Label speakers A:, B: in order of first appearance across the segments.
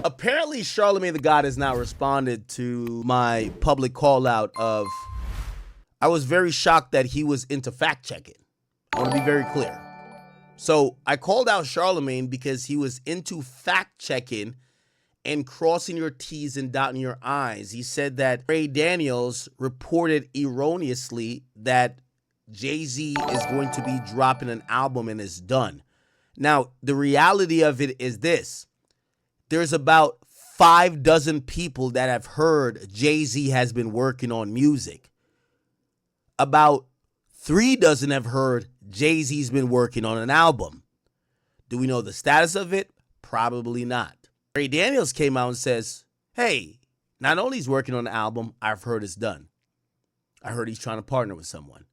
A: Apparently, Charlamagne the God has now responded to my public call out of, I was very shocked that he was into fact checking. I want to be very clear. So I called out Charlamagne because he was into fact checking and crossing your T's and dotting your I's. He said that Ray Daniels reported erroneously that Jay-Z is going to be dropping an album and is done. Now, the reality of it is this. There's about 6 people that have heard Jay-Z has been working on music. About 3 have heard Jay-Z's been working on an album. Do we know the status of it? Probably not. Ray Daniels came out and says, hey, not only he's working on the album, I've heard it's done. I heard he's trying to partner with someone.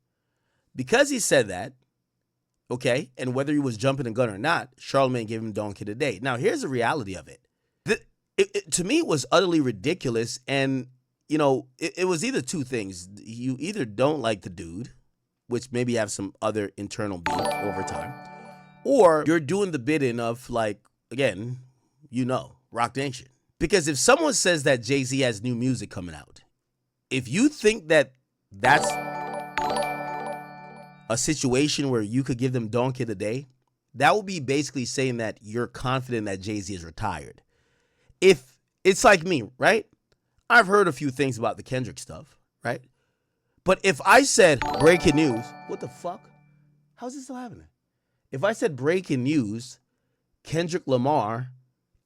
A: Because he said that, okay, and whether he was jumping the gun or not, Charlamagne gave him donkey today. Now, here's the reality of it. To me, it was utterly ridiculous, and, you know, it was either two things. You either don't like the dude, which maybe have some other internal beef over time, or you're doing the bidding of, like, again, you know, Roc Nation. Because if someone says that Jay-Z has new music coming out, if you think that that's a situation where you could give them donkey today, that would be basically saying that you're confident that Jay-Z is retired. If it's like me, right? I've heard a few things about the Kendrick stuff, right? But if I said breaking news, what the fuck? How's this still happening? If I said breaking news, Kendrick Lamar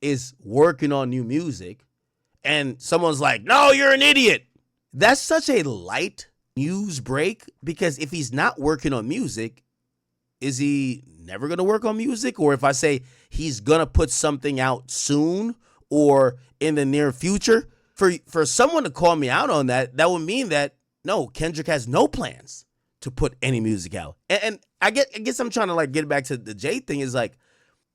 A: is working on new music, and someone's like, no, you're an idiot. That's such a light news break, because if he's not working on music, is he never going to work on music? Or if I say he's going to put something out soon or in the near future, for someone to call me out on that, that would mean that, no, Kendrick has no plans to put any music out. And I guess I'm trying to like get back to the Jay thing, is like,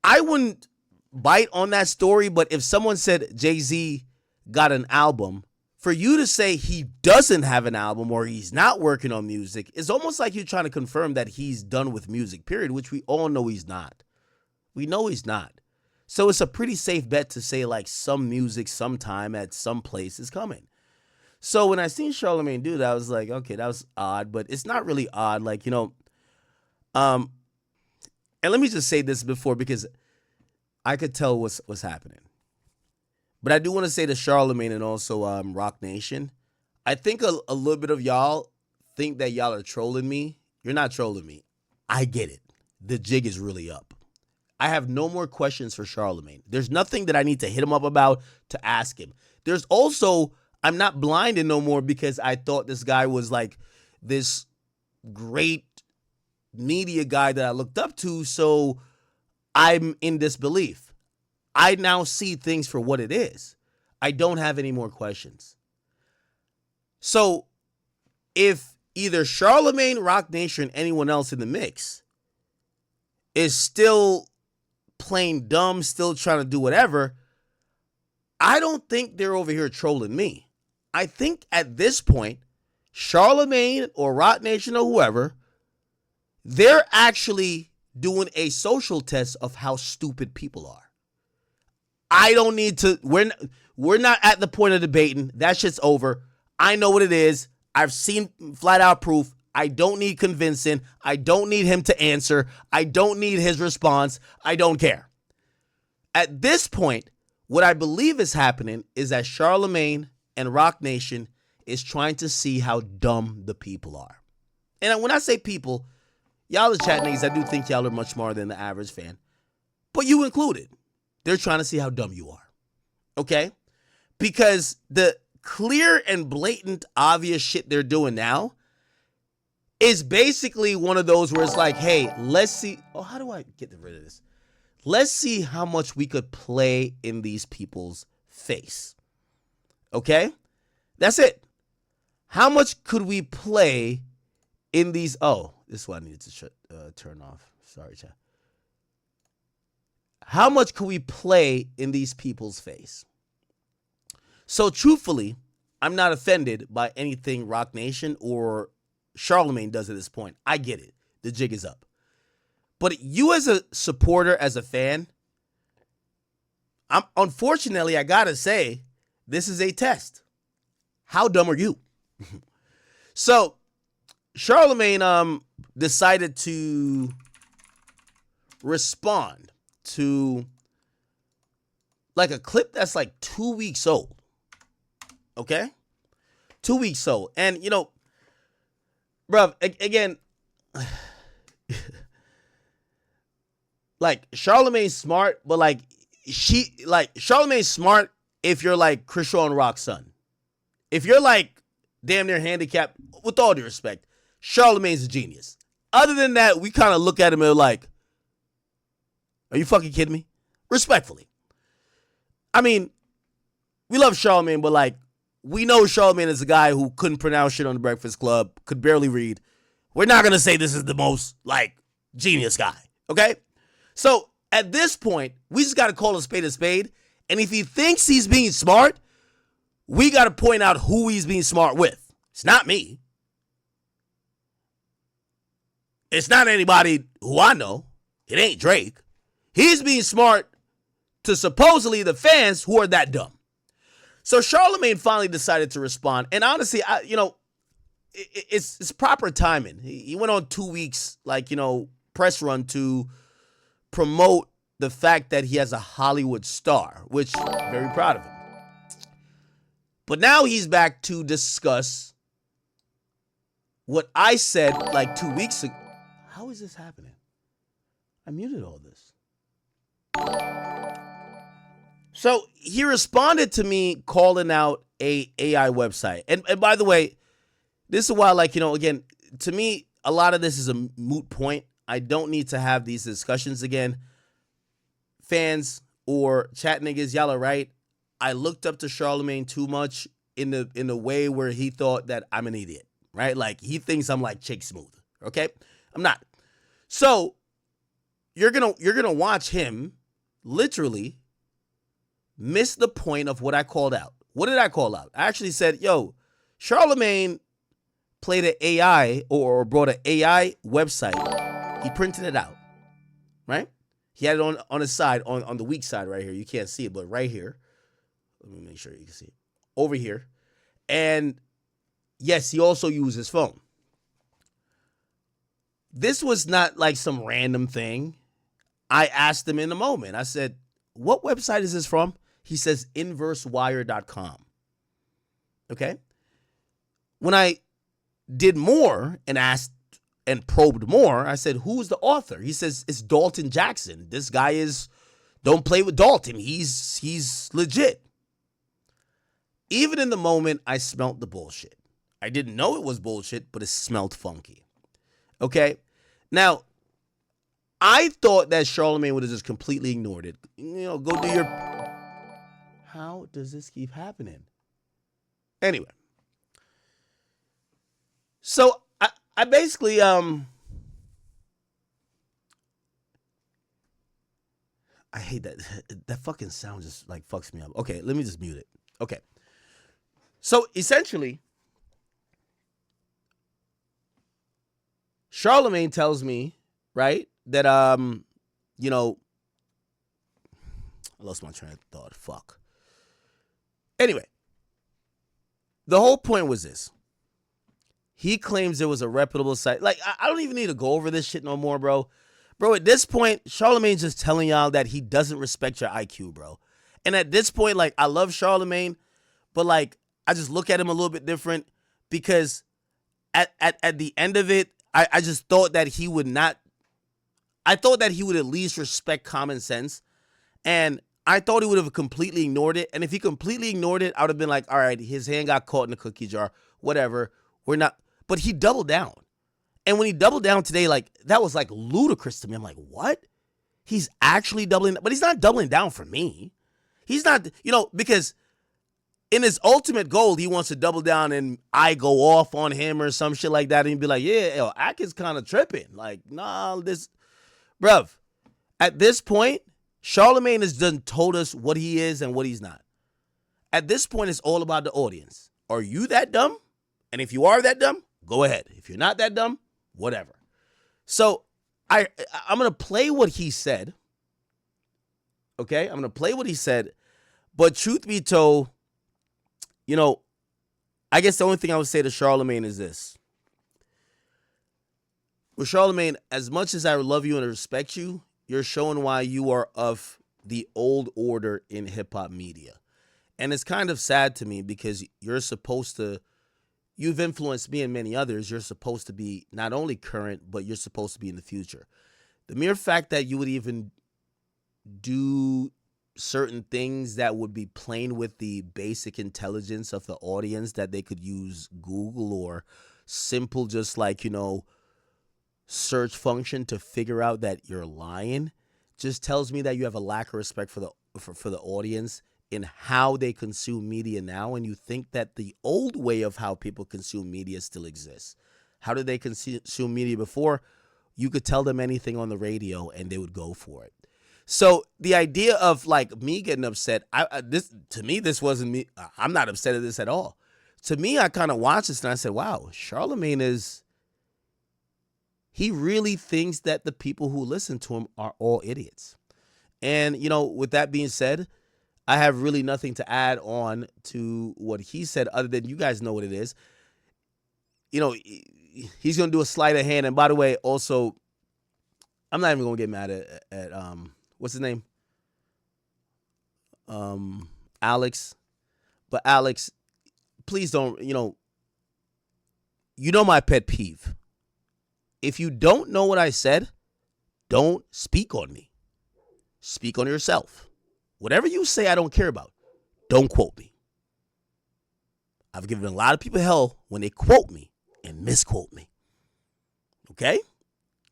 A: I wouldn't bite on that story, but if someone said Jay-Z got an album, for you to say he doesn't have an album or he's not working on music, it's almost like you're trying to confirm that he's done with music, period, which we all know he's not. We know he's not. So it's a pretty safe bet to say like some music sometime at some place is coming. So when I seen Charlamagne do that, I was like, okay, that was odd, but it's not really odd. Like, you know, and let me just say this before, because I could tell what's happening. But I do want to say to Charlamagne and also Roc Nation, I think a little bit of y'all think that y'all are trolling me. You're not trolling me. I get it. The jig is really up. I have no more questions for Charlamagne. There's nothing that I need to hit him up about to ask him. There's also, I'm not blinded no more because I thought this guy was like this great media guy that I looked up to, so I'm in disbelief. I now see things for what it is. I don't have any more questions. So if either Charlamagne, Roc Nation, anyone else in the mix is still playing dumb, still trying to do whatever, I don't think they're over here trolling me. I think at this point, Charlamagne or Roc Nation or whoever, they're actually doing a social test of how stupid people are. I don't need to, we're not at the point of debating. That shit's over. I know what it is. I've seen flat out proof. I don't need convincing. I don't need him to answer. I don't need his response. I don't care. At this point, what I believe is happening is that Charlamagne and Roc Nation is trying to see how dumb the people are. And when I say people, y'all are chat niggas. I do think y'all are much smarter than the average fan. But you included. They're trying to see how dumb you are. Okay? Because the clear and blatant obvious shit they're doing now is basically one of those where it's like, hey, let's see. Oh, how do I get rid of this? Let's see how much we could play in these people's face. Okay? That's it. How much could we play in these? Oh, this is what I needed to turn off. Sorry, chat. How much could we play in these people's face? So truthfully, I'm not offended by anything Roc Nation or Charlamagne does at this point. I get it. The jig is up. But you as a supporter, as a fan, Unfortunately, I gotta say, this is a test. How dumb are you? So, Charlamagne decided to respond to like a clip that's like 2 weeks old. Okay? 2 weeks old. And, you know, bruv, again, like, Charlamagne's smart, but, like, Charlamagne's smart if you're, like, Chris Shaw and Rock's son. If you're, like, damn near handicapped, with all due respect, Charlamagne's a genius. Other than that, we kind of look at him and like, are you fucking kidding me? Respectfully. I mean, we love Charlamagne, but, like, we know Charlamagne is a guy who couldn't pronounce shit on the Breakfast Club, could barely read. We're not going to say this is the most, like, genius guy, okay? So, at this point, we just got to call a spade, and if he thinks he's being smart, we got to point out who he's being smart with. It's not me. It's not anybody who I know. It ain't Drake. He's being smart to supposedly the fans who are that dumb. So Charlamagne finally decided to respond. And honestly, it's proper timing. He went on 2 weeks, like, press run to promote the fact that he has a Hollywood star, which I'm very proud of him. But now he's back to discuss what I said like 2 weeks ago. How is this happening? I muted all this. So he responded to me calling out a AI website. And by the way, this is why, like, again, to me, a lot of this is a moot point. I don't need to have these discussions again. Fans or chat niggas, y'all are right. I looked up to Charlamagne too much in the way where he thought that I'm an idiot, right? Like, he thinks I'm like Chick Smooth, okay? I'm not. So you're gonna watch him literally miss the point of what I called out. What did I call out? I actually said, yo, Charlamagne played an AI or brought an AI website. He printed it out, right? He had it on his side, on the weak side right here. You can't see it, but right here. Let me make sure you can see it. Over here. And yes, he also used his phone. This was not like some random thing. I asked him in a moment. I said, what website is this from? He says inversewire.com. Okay? When I did more and asked and probed more, I said, who's the author? He says, it's Dalton Jackson. This guy don't play with Dalton. He's legit. Even in the moment, I smelt the bullshit. I didn't know it was bullshit, but it smelled funky. Okay? Now, I thought that Charlamagne would have just completely ignored it. Go do your... How does this keep happening? Anyway. So, I basically, I hate that. That fucking sound just, like, fucks me up. Okay, let me just mute it. Okay. So, essentially, Charlamagne tells me, right, that, I lost my train of thought. Fuck. Anyway, the whole point was this. He claims there was a reputable site. Like, I don't even need to go over this shit no more, bro. Bro, at this point, Charlamagne's just telling y'all that he doesn't respect your IQ, bro. And at this point, like, I love Charlamagne, but, like, I just look at him a little bit different because at the end of it, I just thought that he would not. I thought that he would at least respect common sense. And I thought he would have completely ignored it. And if he completely ignored it, I would have been like, all right, his hand got caught in the cookie jar. Whatever. We're not. But he doubled down. And when he doubled down today, like, that was, like, ludicrous to me. I'm like, what? He's actually doubling. But he's not doubling down for me. He's not, because in his ultimate goal, he wants to double down and I go off on him or some shit like that. And he'd be like, yeah, Ak is kind of tripping. Like, nah, this. Bruv, at this point, Charlamagne has done told us what he is and what he's not. At this point, it's all about the audience. Are you that dumb? And if you are that dumb, go ahead. If you're not that dumb, whatever. So I'm going to play what he said. Okay? I'm going to play what he said. But truth be told, I guess the only thing I would say to Charlamagne is this. With Charlamagne, as much as I love you and respect you, you're showing why you are of the old order in hip-hop media. And it's kind of sad to me because you've influenced me and many others. You're supposed to be not only current, but you're supposed to be in the future. The mere fact that you would even do certain things that would be playing with the basic intelligence of the audience, that they could use Google or simple just like, search function to figure out that you're lying, just tells me that you have a lack of respect for the audience in how they consume media now, and you think that the old way of how people consume media still exists. How did they consume media before? You could tell them anything on the radio and they would go for it. So the idea of like me getting upset, this wasn't me. I'm not upset at this at all. To me, I kind of watched this and I said, wow, Charlamagne he really thinks that the people who listen to him are all idiots. And, with that being said, I have really nothing to add on to what he said other than you guys know what it is. He's going to do a sleight of hand. And by the way, also, I'm not even going to get mad at what's his name? Alex. But Alex, please don't, my pet peeve. If you don't know what I said, don't speak on me. Speak on yourself. Whatever you say, I don't care about. Don't quote me. I've given a lot of people hell when they quote me and misquote me. Okay?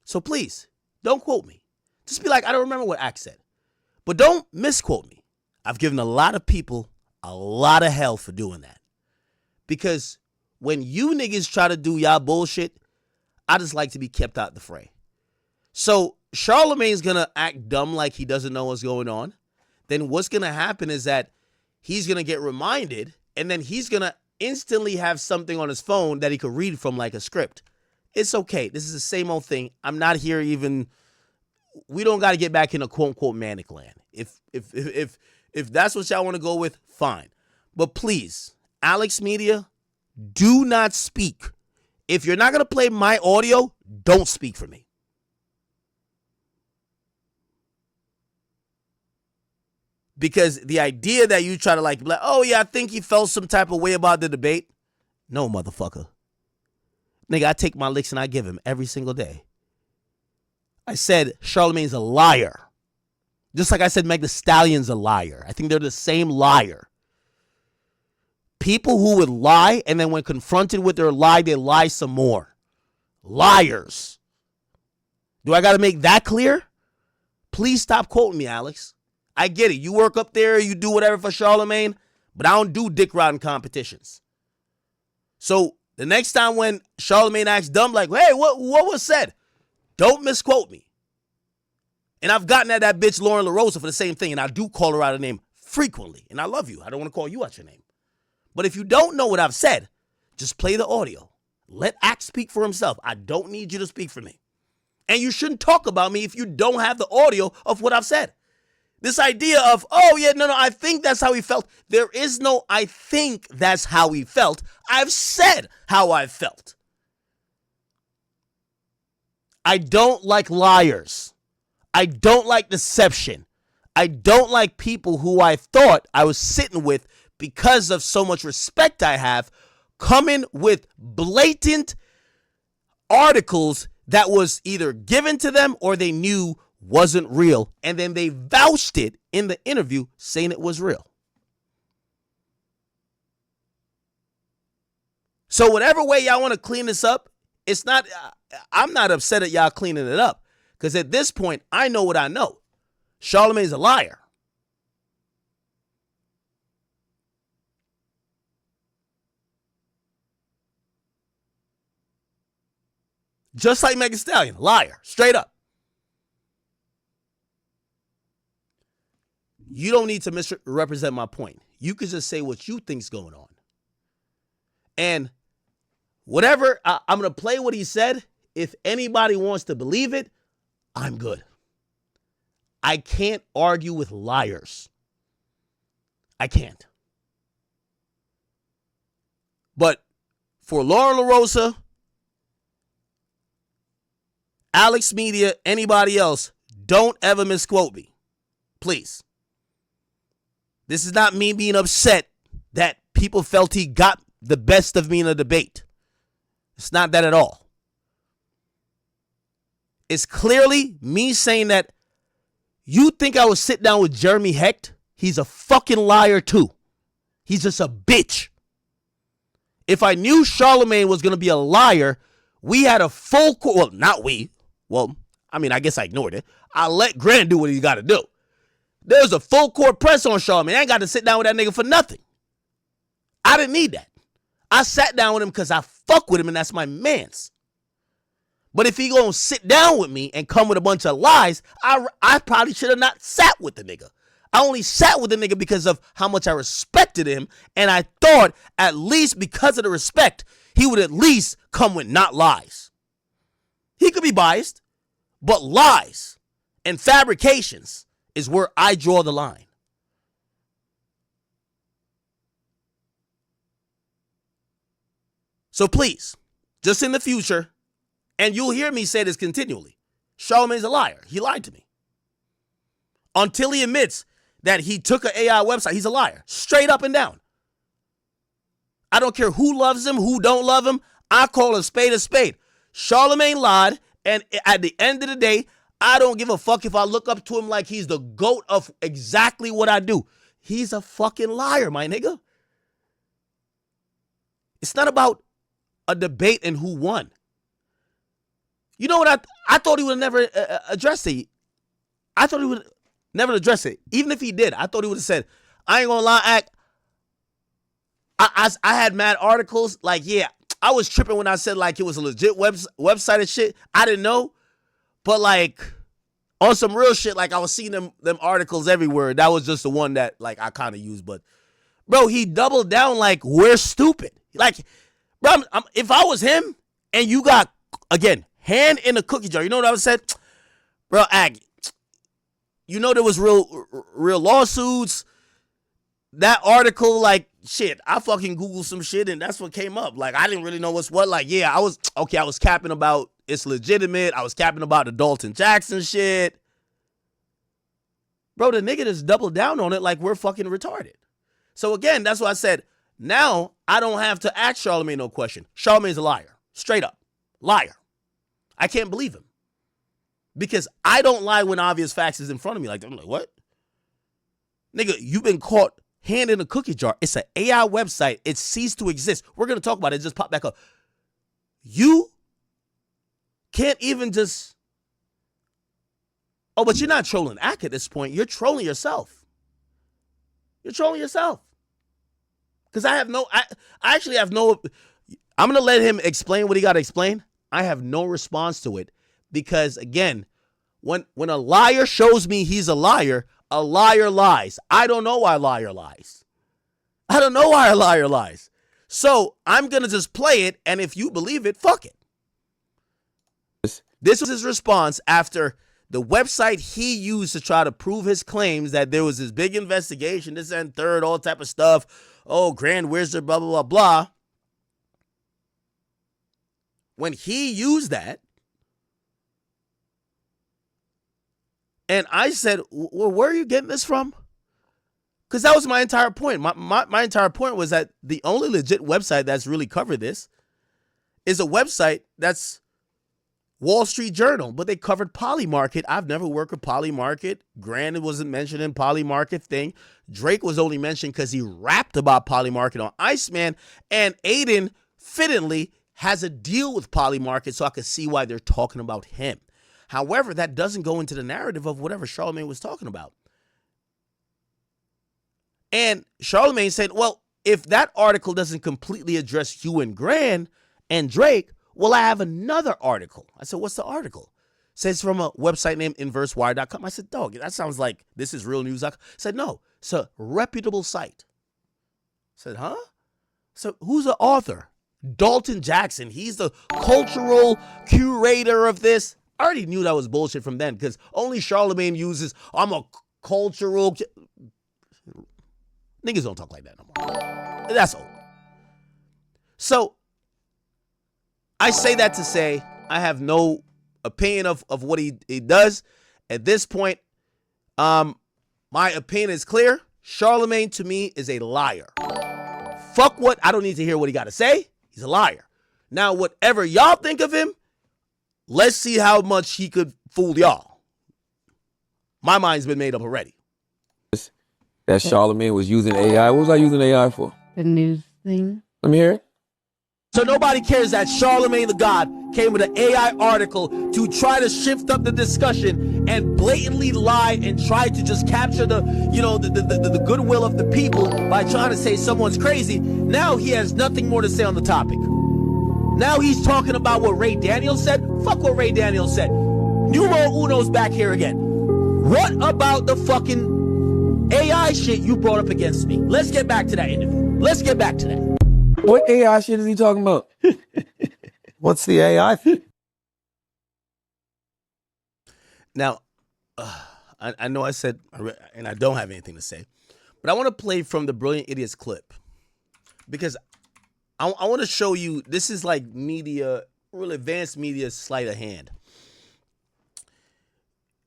A: So please, don't quote me. Just be like, I don't remember what Axe said. But don't misquote me. I've given a lot of people a lot of hell for doing that. Because when you niggas try to do y'all bullshit, I just like to be kept out the fray. So Charlamagne's going to act dumb like he doesn't know what's going on. Then what's going to happen is that he's going to get reminded, and then he's going to instantly have something on his phone that he could read from like a script. It's okay. This is the same old thing. I'm not here even. We don't got to get back into quote unquote manic land. If that's what y'all want to go with, fine. But please, Alex Media, do not speak. If you're not going to play my audio, don't speak for me. Because the idea that you try to like, oh yeah, I think he felt some type of way about the debate. No, motherfucker. Nigga, I take my licks and I give him every single day. I said Charlamagne's a liar. Just like I said Meg Thee Stallion's a liar. I think they're the same liar. People who would lie, and then when confronted with their lie, they lie some more. Liars. Do I got to make that clear? Please stop quoting me, Alex. I get it. You work up there, you do whatever for Charlamagne, but I don't do dick riding competitions. So the next time when Charlamagne acts dumb, like, hey, what was said? Don't misquote me. And I've gotten at that bitch Lauren LaRosa for the same thing, and I do call her out her name frequently. And I love you. I don't want to call you out your name. But if you don't know what I've said, just play the audio. Let Axe speak for himself. I don't need you to speak for me. And you shouldn't talk about me if you don't have the audio of what I've said. This idea of, oh, yeah, no, I think that's how he felt. There is no I think that's how he felt. I've said how I felt. I don't like liars. I don't like deception. I don't like people who I thought I was sitting with because of so much respect I have, coming with blatant articles that was either given to them or they knew wasn't real. And then they vouched it in the interview saying it was real. So whatever way y'all want to clean this up, I'm not upset at y'all cleaning it up. Because at this point, I know what I know. Charlamagne's a liar. Just like Meg Thee Stallion, liar, straight up. You don't need to misrepresent my point. You could just say what you think's going on. And whatever, I'm going to play what he said. If anybody wants to believe it, I'm good. I can't argue with liars. I can't. But for Laura LaRosa, Alex Media, anybody else, don't ever misquote me. Please. This is not me being upset that people felt he got the best of me in a debate. It's not that at all. It's clearly me saying that you think I would sit down with Jeremy Hecht? He's a fucking liar too. He's just a bitch. If I knew Charlamagne was going to be a liar, we had a full court. Well, not we. Well, I mean, I guess I ignored it. I let Grant do what he got to do. There's a full court press on Charlamagne. I ain't got to sit down with that nigga for nothing. I didn't need that. I sat down with him because I fuck with him and that's my mans. But if he gonna sit down with me and come with a bunch of lies, I probably should have not sat with the nigga. I only sat with the nigga because of how much I respected him, and I thought at least because of the respect, he would at least come with not lies. He could be biased, but lies and fabrications is where I draw the line. So please, just in the future, and you'll hear me say this continually, Charlamagne's a liar. He lied to me. Until he admits that he took an AI website, he's a liar. Straight up and down. I don't care who loves him, who don't love him. I call a spade a spade. Charlamagne lied, and at the end of the day, I don't give a fuck if I look up to him like he's the GOAT of exactly what I do. He's a fucking liar, my nigga. It's not about a debate and who won. You know what? I thought he would never address it. I thought he would never address it. Even if he did, I thought he would have said, I ain't gonna lie, I had mad articles. Like, yeah, I was tripping when I said like it was a legit website and shit. I didn't know. But like on some real shit, like I was seeing them articles everywhere. That was just the one that like I kind of used. But bro, he doubled down like we're stupid. Like, bro, if I was him and you got, again, hand in a cookie jar, you know what I would said? Bro, you know there was real lawsuits. That article, like, shit, I fucking Googled some shit and that's what came up. Like, I didn't really know what's what. Like, yeah, I was capping about it's legitimate. I was capping about the Dalton Jackson shit. Bro, the nigga just doubled down on it like we're fucking retarded. So again, that's why I said, now I don't have to ask Charlamagne no question. Charlamagne's a liar. Straight up. Liar. I can't believe him. Because I don't lie when obvious facts is in front of me. Like, I'm like, what? Nigga, you've been caught hand in a cookie jar. It's an AI website. It ceased to exist. We're going to talk about it. It just popped back up. You can't even just... Oh, but you're not trolling Ak at this point. You're trolling yourself. You're trolling yourself. Because I actually have no... I'm going to let him explain what he got to explain. I have no response to it. Because, again, when a liar shows me he's a liar lies. I don't know why a liar lies. I don't know why a liar lies. So I'm going to just play it, and if you believe it, fuck it. This was his response after the website he used to try to prove his claims that there was this big investigation, this and third, all type of stuff. Oh, Grand Wizard, blah, blah, blah, blah. When he used that, and I said, well, where are you getting this from? Because that was my entire point. My entire point was that the only legit website that's really covered this is a website that's Wall Street Journal, but they covered Polymarket. I've never worked with Polymarket. Grant wasn't mentioned in Polymarket thing. Drake was only mentioned because he rapped about Polymarket on Iceman, and Adin fittingly has a deal with Polymarket, so I could see why they're talking about him. However, that doesn't go into the narrative of whatever Charlamagne was talking about. And Charlamagne said, well, if that article doesn't completely address you and Gran and Drake, well, I have another article. I said, what's the article? It says from a website named inversewire.com. I said, dog, that sounds like this is real news. I said, no, it's a reputable site. I said, huh? So who's the author? Dalton Jackson. He's the cultural curator of this. I already knew that was bullshit from then because only Charlamagne uses, I'm a cultural. Niggas don't talk like that no more. That's old. So I say that to say I have no opinion of what he does. At this point, my opinion is clear. Charlamagne to me is a liar. Fuck what, I don't need to hear what he got to say. He's a liar. Now, whatever y'all think of him, let's see how much he could fool y'all. My mind's been made up already.
B: That Charlamagne was using AI. What was I using AI for?
C: The news thing.
B: Let me hear it.
A: So nobody cares that Charlamagne the God came with an AI article to try to shift up the discussion and blatantly lie and try to just capture the goodwill of the people by trying to say someone's crazy. Now he has nothing more to say on the topic. Now he's talking about what Ray Daniels said. Fuck what Ray Daniels said. Numero uno's back here again. What about the fucking AI shit you brought up against me? Let's get back to that interview. Let's get back to that.
B: What AI shit is he talking about?
D: What's the AI?
A: Now, I know I said, and I don't have anything to say, but I want to play from the Brilliant Idiots clip because I want to show you, this is like media, real advanced media sleight of hand.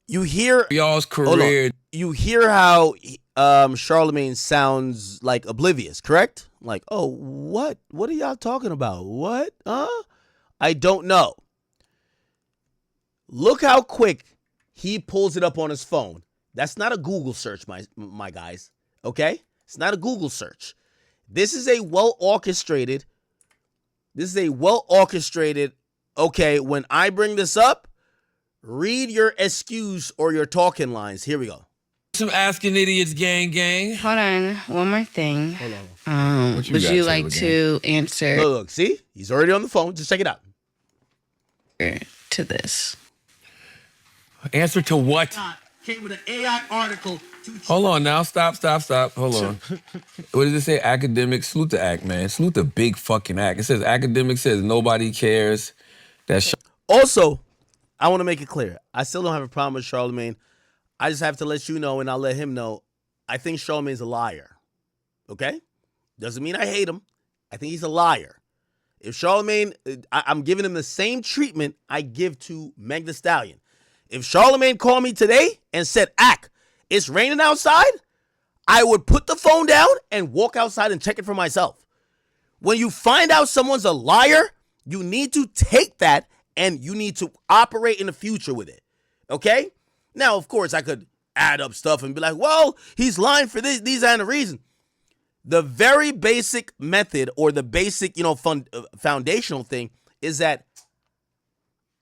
A: You hear
B: Y'all's career.
A: You hear how Charlamagne sounds like oblivious, correct? Like, oh, what? What are y'all talking about? What? I don't know. Look how quick he pulls it up on his phone. That's not a Google search, my guys. Okay? It's not a Google search. This is a well-orchestrated. Okay, when I bring this up, read your excuse or your talking lines. Here we go.
B: Some asking idiots, gang.
C: Hold on, one more thing.
A: Hold on.
C: Would you like to answer
A: Look, see? He's already on the phone. Just check it out.
C: to this?
B: Answer to what?
A: Came with an AI article.
B: Hold on now. Stop. Hold on. What does it say? Academics. Salute the act, man. Salute the big fucking act. It says Academics says nobody cares.
A: Also, I want to make it clear. I still don't have a problem with Charlamagne. I just have to let you know, and I'll let him know, I think Charlamagne's a liar. Okay? Doesn't mean I hate him. I think he's a liar. If Charlamagne, I'm giving him the same treatment I give to Meg Thee Stallion. If Charlamagne called me today and said, Ak, it's raining outside, I would put the phone down and walk outside and check it for myself. When you find out someone's a liar, you need to take that and you need to operate in the future with it. Okay? Now, of course, I could add up stuff and be like, well, he's lying for this, these and the reason. The very basic method or the basic, foundational thing is that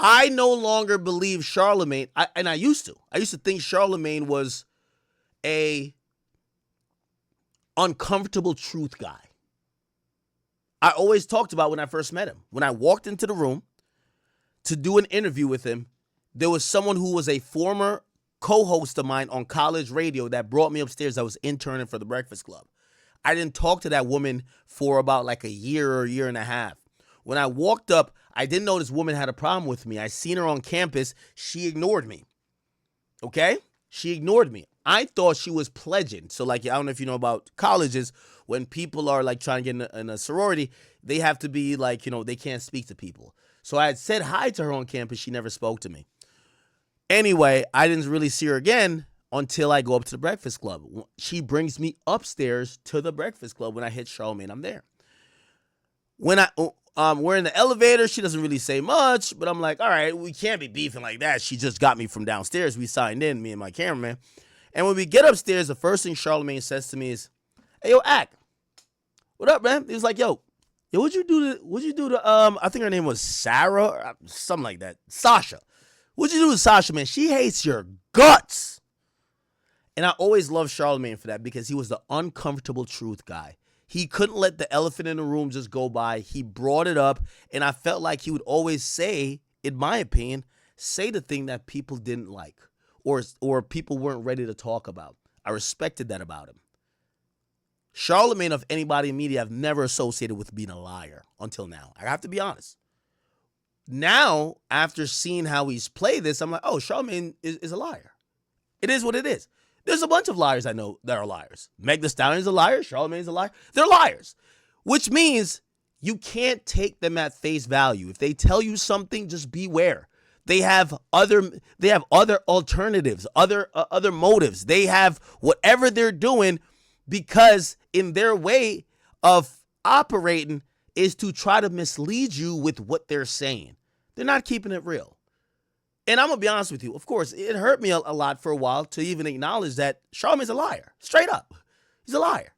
A: I no longer believe Charlamagne, and I used to think Charlamagne was a uncomfortable truth guy. I always talked about when I first met him. When I walked into the room to do an interview with him, there was someone who was a former co-host of mine on college radio that brought me upstairs. I was interning for the Breakfast Club. I didn't talk to that woman for about like a year or a year and a half. When I walked up, I didn't know this woman had a problem with me. I seen her on campus. She ignored me. Okay? She ignored me. I thought she was pledging. So, like, I don't know if you know about colleges. When people are, like, trying to get in a sorority, they have to be, like, they can't speak to people. So I had said hi to her on campus. She never spoke to me. Anyway, I didn't really see her again until I go up to the Breakfast Club. She brings me upstairs to the Breakfast Club. When I hit Charlamagne, I'm there. When we're in the elevator, she doesn't really say much, but I'm like, all right, we can't be beefing like that. She just got me from downstairs. We signed in, me and my cameraman. And when we get upstairs, the first thing Charlamagne says to me is, hey, yo, Ak, what up, man? He was like, yo, what'd you do to, I think her name was Sarah or something like that. Sasha. What'd you do to Sasha, man? She hates your guts. And I always loved Charlamagne for that because he was the uncomfortable truth guy. He couldn't let the elephant in the room just go by. He brought it up, and I felt like he would always say, in my opinion, say the thing that people didn't like or people weren't ready to talk about. I respected that about him. Charlamagne, of anybody in media, I've never associated with being a liar until now. I have to be honest. now, after seeing how he's played this, I'm like, oh, Charlamagne is a liar. It is what it is. There's a bunch of liars I know that are liars. Meg Thee Stallion's a liar. Charlamagne's a liar. They're liars, which means you can't take them at face value. If they tell you something, just beware. They have other alternatives, other motives. They have whatever they're doing, because in their way of operating is to try to mislead you with what they're saying. They're not keeping it real. And I'm going to be honest with you. Of course, it hurt me a lot for a while to even acknowledge that Charlamagne's a liar. Straight up. He's a liar.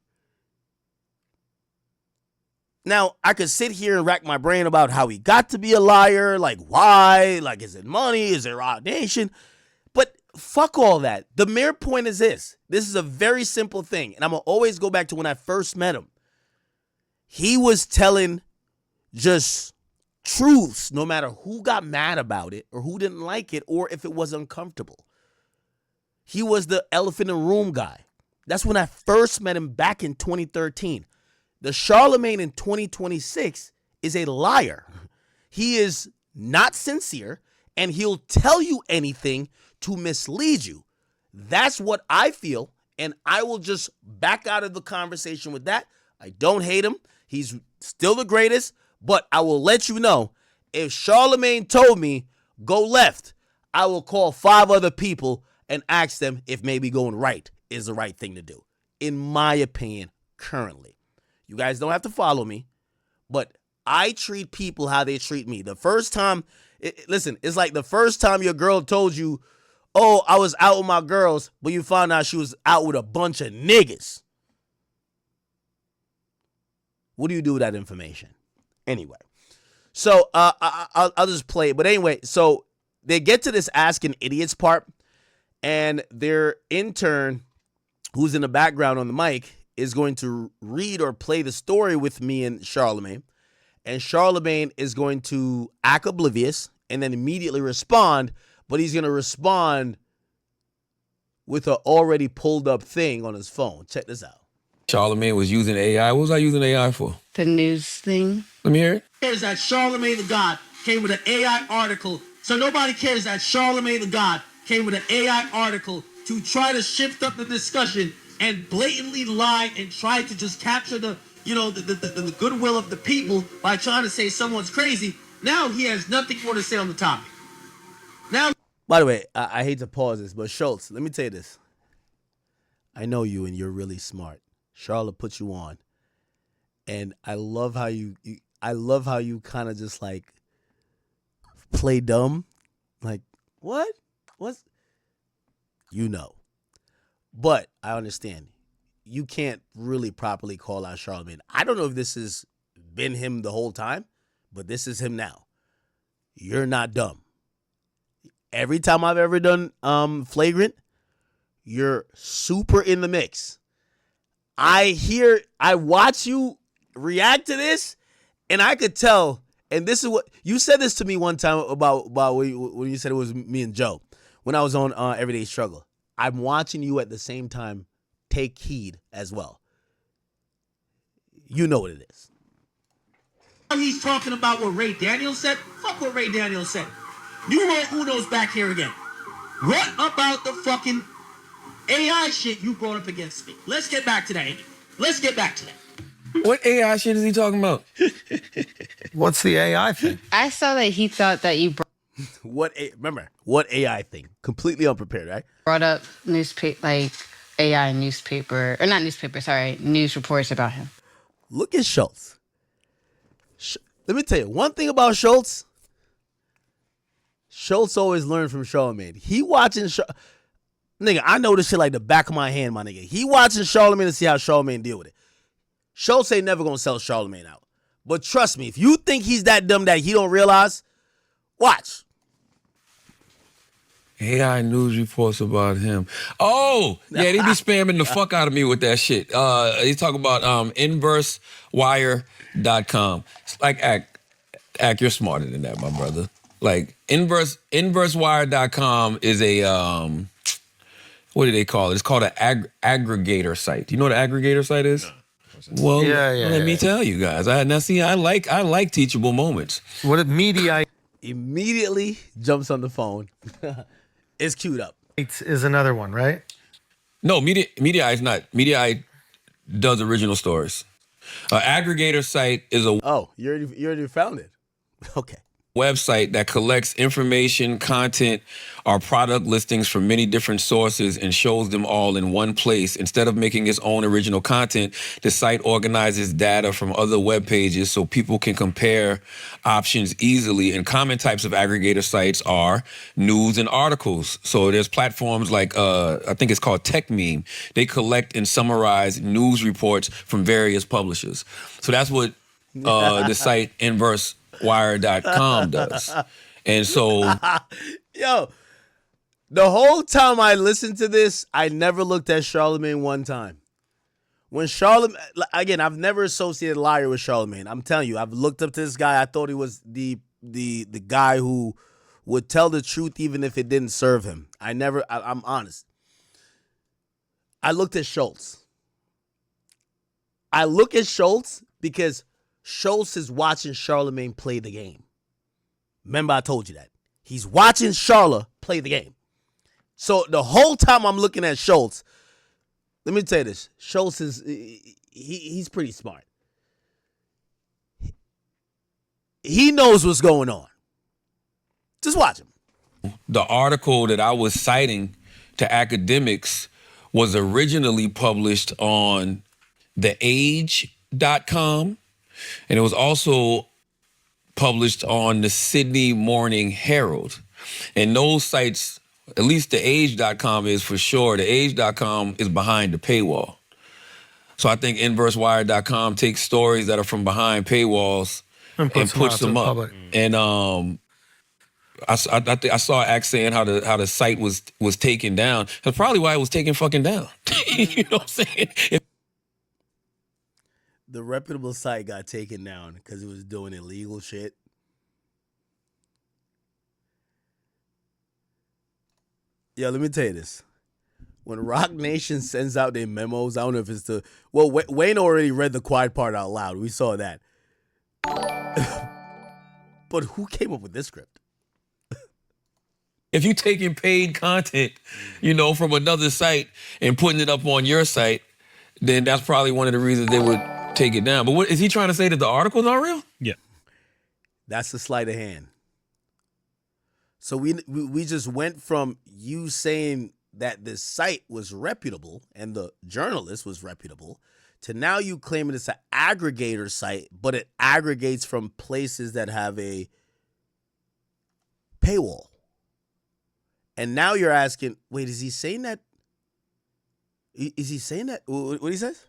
A: Now, I could sit here and rack my brain about how he got to be a liar. Like, why? Like, is it money? Is it audition? But fuck all that. The mere point is this. This is a very simple thing. And I'm going to always go back to when I first met him. He was telling just truths, no matter who got mad about it or who didn't like it or if it was uncomfortable. He was the elephant in the room guy. That's when I first met him back in 2013. The Charlamagne in 2026 is a liar. He is not sincere, and he'll tell you anything to mislead you. That's what I feel, and I will just back out of the conversation with that. I don't hate him. He's still the greatest, but I will let you know, if Charlamagne told me go left, I will call 5 other people and ask them if maybe going right is the right thing to do, in my opinion, currently. You guys don't have to follow me, but I treat people how they treat me. The first time, listen, it's like the first time your girl told you, oh, I was out with my girls, but you found out she was out with a bunch of niggas. What do you do with that information? Anyway, so I'll just play it. But anyway, so they get to this asking idiots part, and their intern, who's in the background on the mic, is going to read or play the story with me and Charlamagne. And Charlamagne is going to act oblivious and then immediately respond, but he's going to respond with an already pulled up thing on his phone. Check this out.
B: Charlamagne was using AI. What was I using AI for?
C: The news thing.
B: Let me hear it.
E: Cares that Charlamagne the God came with an AI article. So nobody cares that Charlamagne the God came with an AI article to try to shift up the discussion and blatantly lie and try to just capture the goodwill of the people by trying to say someone's crazy. Now he has nothing more to say on the topic. Now,
A: by the way, I hate to pause this, but Schultz, let me tell you this. I know you, and you're really smart. Charlotte put you on, and I love how you kind of just like play dumb, like what's but I understand you can't really properly call out Charlamagne. I don't know if this has been him the whole time, but this is him now. You're not dumb. Every time I've ever done flagrant, you're super in the mix. I watch you react to this, and I could tell, and this is what, you said this to me one time about when you said it was me and Joe, when I was on Everyday Struggle. I'm watching you at the same time take heed as well. You know what it is.
E: he's talking about what Ray Daniels said. Fuck what Ray Daniels said. Numero uno's back here again. What about the fucking AI shit you brought up against me? Let's get back to that. Let's get back to that.
B: What AI shit is he talking about?
D: What's the AI thing?
C: I saw that he thought that you
A: Remember, what AI thing? Completely unprepared, right?
C: brought up newspaper, like AI newspaper, or not newspaper, sorry, news reports about him.
A: Look at Schultz. Let me tell you one thing about Schultz. Schultz always learned from Charlamagne. He watching nigga, I know this shit like the back of my hand, my nigga. He watching Charlamagne to see how Charlamagne deal with it. Schultz ain't never gonna sell Charlamagne out. But trust me, if you think he's that dumb that he don't realize, watch.
B: AI news reports about him. Oh, yeah, they be spamming the fuck out of me with that shit. They talk about inversewire.com. It's like, Act, you're smarter than that, my brother. Like, inversewire.com is a, what do they call it? It's called an aggregator site. Do you know what an aggregator site is? No. Well, let me tell you guys. I like teachable moments.
D: What media?
A: Immediately jumps on the phone. It's queued up.
D: Is another one, right?
B: No, Mediaeye is not. Mediaeye does original stories. An aggregator site is a
A: Oh, you already found it. Okay.
B: website that collects information, content, or product listings from many different sources and shows them all in one place. Instead of making its own original content, the site organizes data from other web pages so people can compare options easily. And common types of aggregator sites are news and articles. So there's platforms like, I think it's called TechMeme. They collect and summarize news reports from various publishers. So that's what the site inversewire.com does. And so
A: Yo, the whole time I listened to this, I never looked at Charlamagne one time. When Charlamagne, again, I've never associated liar with Charlamagne. I'm telling you, I've looked up to this guy. I thought he was the guy who would tell the truth even if it didn't serve him. I'm honest. I looked at Schultz. I look at Schultz because Schultz is watching Charlamagne play the game. Remember, I told you that. He's watching Charla play the game. So the whole time I'm looking at Schultz, let me tell you this. Schultz is, he's pretty smart. He knows what's going on. Just watch him.
B: the article that I was citing to Akademiks was originally published on theage.com, and it was also published on the Sydney Morning Herald. And those sites, at least theage.com is for sure, theage.com is behind the paywall. So I think inversewire.com takes stories that are from behind paywalls and puts them up.
D: Public.
B: And I saw Ak saying how the site was taken down. That's probably why it was taken fucking down. You know what I'm saying?
A: The reputable site got taken down because it was doing illegal shit. Yeah, let me tell you this. When Roc Nation sends out their memos, I don't know if it's the... Well, Wayne already read the quiet part out loud. We saw that. But who came up with this script?
B: If you taking paid content, from another site and putting it up on your site, then that's probably one of the reasons they would take it down. But what is he trying to say, that the article's not real?
F: Yeah.
A: That's the sleight of hand. So we just went from you saying that the site was reputable and the journalist was reputable to now you claiming it's an aggregator site, but it aggregates from places that have a paywall. And now you're asking, wait, is he saying that? Is he saying that? What he says?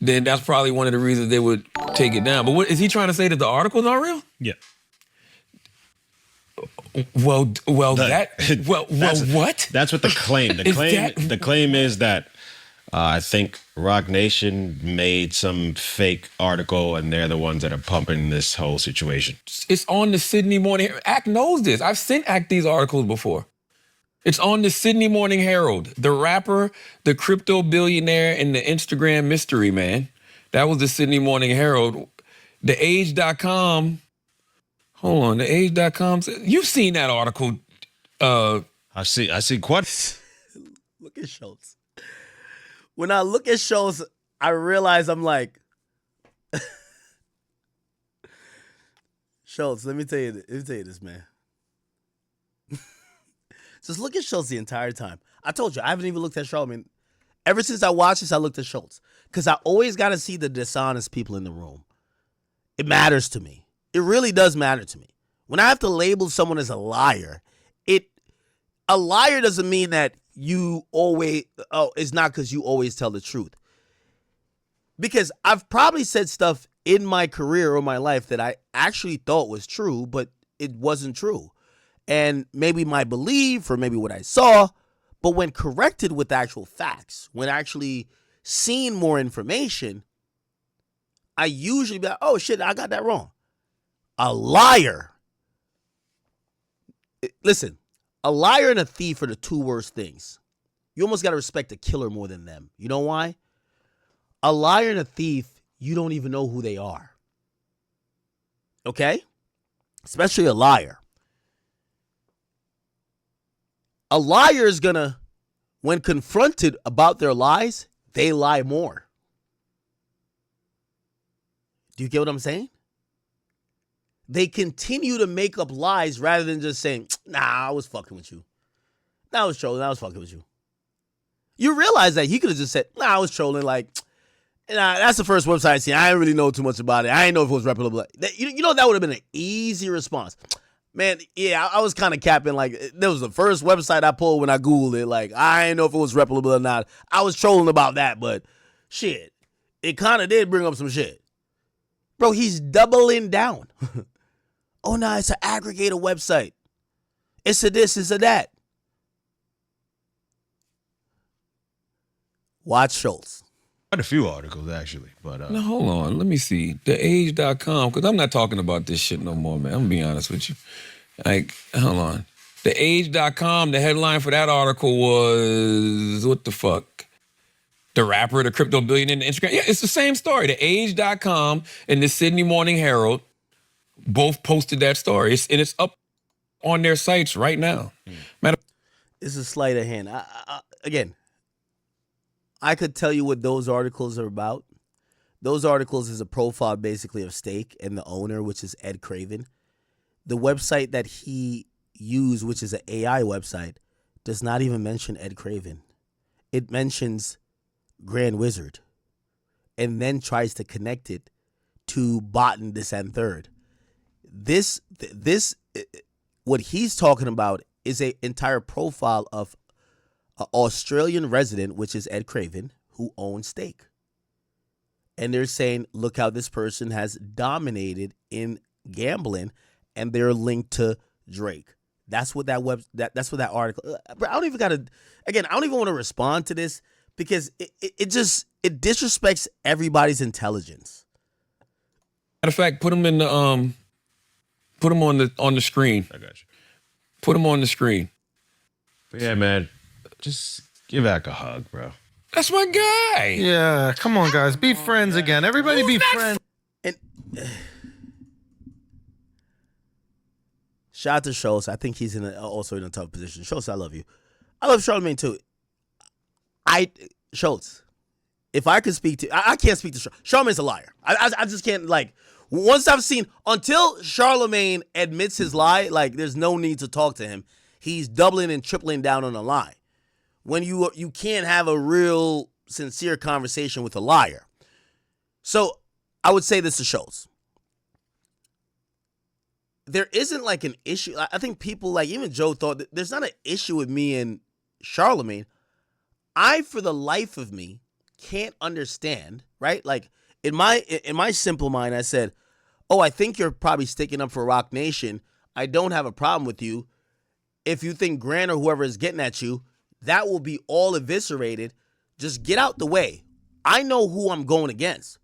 B: Then that's probably one of the reasons they would take it down. But what is he trying to say, that the article's not real?
F: Yeah.
B: Well, what?
F: That's what the claim. The claim is that I think Roc Nation made some fake article, and they're the ones that are pumping this whole situation.
B: It's on the Sydney Morning Herald. Ak knows this. I've sent Ak these articles before. It's on the Sydney Morning Herald. The rapper, the crypto billionaire, and the Instagram mystery man. That was the Sydney Morning Herald. TheAge.com. Hold on, TheAge.com. You've seen that article.
F: I see quite.
A: Look at Schultz. When I look at Schultz, I realize I'm like, Schultz, let me tell you this, man. Just look at Schultz the entire time. I told you, I haven't even looked at Charlamagne. Ever since I watched this, I looked at Schultz. Because I always got to see the dishonest people in the room. It matters to me. It really does matter to me. When I have to label someone as a liar, a liar doesn't mean that you always, it's not because you always tell the truth. Because I've probably said stuff in my career or my life that I actually thought was true, but it wasn't true. And maybe my belief or maybe what I saw, but when corrected with actual facts, when actually seeing more information, I usually be like, oh shit, I got that wrong. A liar. Listen, a liar and a thief are the two worst things. You almost got to respect a killer more than them. You know why? A liar and a thief, you don't even know who they are. Okay? especially a liar. A liar is going to, when confronted about their lies, they lie more. Do you get what I'm saying? They continue to make up lies rather than just saying, nah, I was fucking with you. Nah, I was trolling. I was fucking with you. You realize that he could have just said, nah, I was trolling. Like, nah, that's the first website I seen. I didn't really know too much about it. I didn't know if it was reputable. You know, that would have been an easy response. Man, yeah, I was kind of capping. Like, that was the first website I pulled when I Googled it. Like, I didn't know if it was reputable or not. I was trolling about that, but shit, it kind of did bring up some shit. Bro, he's doubling down. Oh, no, it's an aggregator website. It's a this, it's a that. Watch Schultz.
F: Quite a few articles, actually. But
B: Now, hold on. Let me see. TheAge.com, because I'm not talking about this shit no more, man. I'm going to be honest with you. Like, hold on. TheAge.com, the headline for that article was, what the fuck? The rapper, the crypto billionaire, the Instagram. Yeah, it's the same story. TheAge.com and the Sydney Morning Herald both posted that story. It's up on their sites right now.
A: It's a sleight of hand. Again, I could tell you what those articles are about. Those articles is a profile basically of Stake and the owner, which is Ed Craven. The website that he used, which is an AI website, does not even mention Ed Craven. It mentions Grand Wizard and then tries to connect it to Budden, this and third. This, what he's talking about is an entire profile of an Australian resident, which is Ed Craven, who owns Stake. And they're saying, look how this person has dominated in gambling, and they're linked to Drake. That's what that's what that article. Bro, I don't even want to respond to this because it disrespects everybody's intelligence.
B: Matter of fact, put them in the put them on the screen.
F: I got you.
B: Put them on the screen.
F: But yeah, man, just give Ak a hug, bro.
B: That's my guy.
D: Yeah, come on, guys. Be friends again. Everybody be friends.
A: And shout out to Schultz. I think he's also in a tough position. Schultz, I love you. I love Charlamagne too. Schultz, if I could speak to, I can't speak to Charlamagne's a liar. I just can't, like, once I've seen, until Charlamagne admits his lie, like, there's no need to talk to him. He's doubling and tripling down on a lie. When you can't have a real sincere conversation with a liar. So I would say this to Schultz. There isn't like an issue. I think people, like even Joe, thought that there's not an issue with me and Charlamagne. I, for the life of me, can't understand, right? Like in my simple mind, I said, oh, I think you're probably sticking up for Roc Nation. I don't have a problem with you. If you think Grant or whoever is getting at you, that will be all eviscerated. Just get out the way. I know who I'm going against.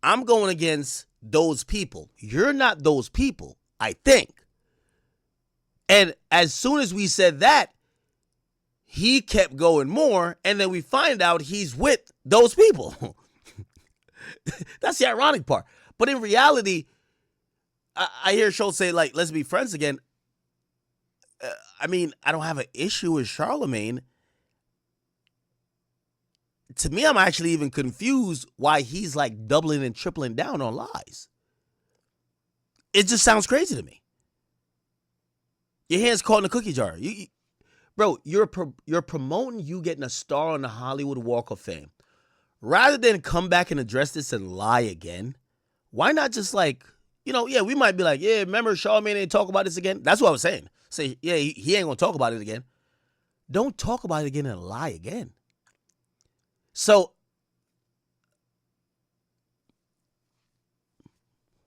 A: I'm going against those people. You're not those people, I think. And as soon as we said that, he kept going more, and then we find out he's with those people. That's the ironic part. But in reality, I hear Schultz say, like, let's be friends again. I mean, I don't have an issue with Charlamagne. To me, I'm actually even confused why he's like doubling and tripling down on lies. It just sounds crazy to me. Your hand's caught in a cookie jar. Bro, you're promoting you getting a star on the Hollywood Walk of Fame. Rather than come back and address this and lie again, why not just like, yeah, we might be like, yeah, remember Charlamagne ain't talk about this again? That's what I was saying. Say, yeah, he ain't gonna talk about it again. Don't talk about it again and lie again. So,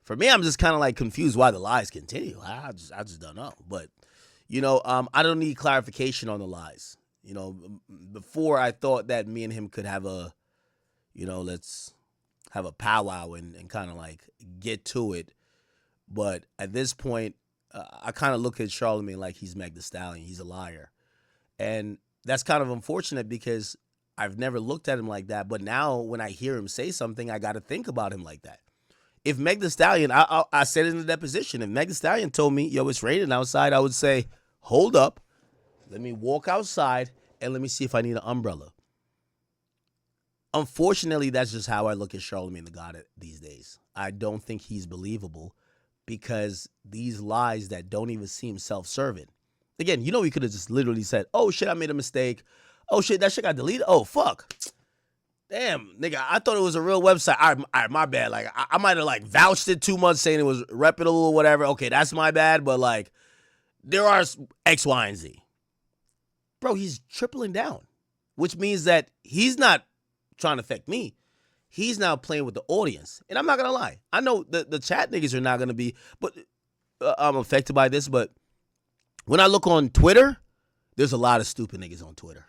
A: for me, I'm just kind of like confused why the lies continue. I just don't know. But, I don't need clarification on the lies. Before I thought that me and him could have let's have a powwow and kind of like get to it. But at this point, I kind of look at Charlamagne like he's Meg Thee Stallion. He's a liar. And that's kind of unfortunate because I've never looked at him like that. But now when I hear him say something, I got to think about him like that. if Meg Thee Stallion, I said it in the deposition, if Meg Thee Stallion told me, yo, it's raining outside, I would say, hold up, let me walk outside and let me see if I need an umbrella. Unfortunately, that's just how I look at Charlamagne the God these days. I don't think he's believable because these lies that don't even seem self-serving. Again, you know, he could have just literally said, oh, shit, I made a mistake. Oh, shit, that shit got deleted. Oh, fuck. Damn, nigga, I thought it was a real website. All right, my bad. Like, I might have, like, vouched it too much saying it was reputable or whatever. Okay, that's my bad. But, like, there are X, Y, and Z. Bro, he's tripling down, which means that he's not trying to affect me. He's now playing with the audience. And I'm not going to lie. I know the chat niggas are not going to be, but I'm affected by this. But when I look on Twitter, there's a lot of stupid niggas on Twitter.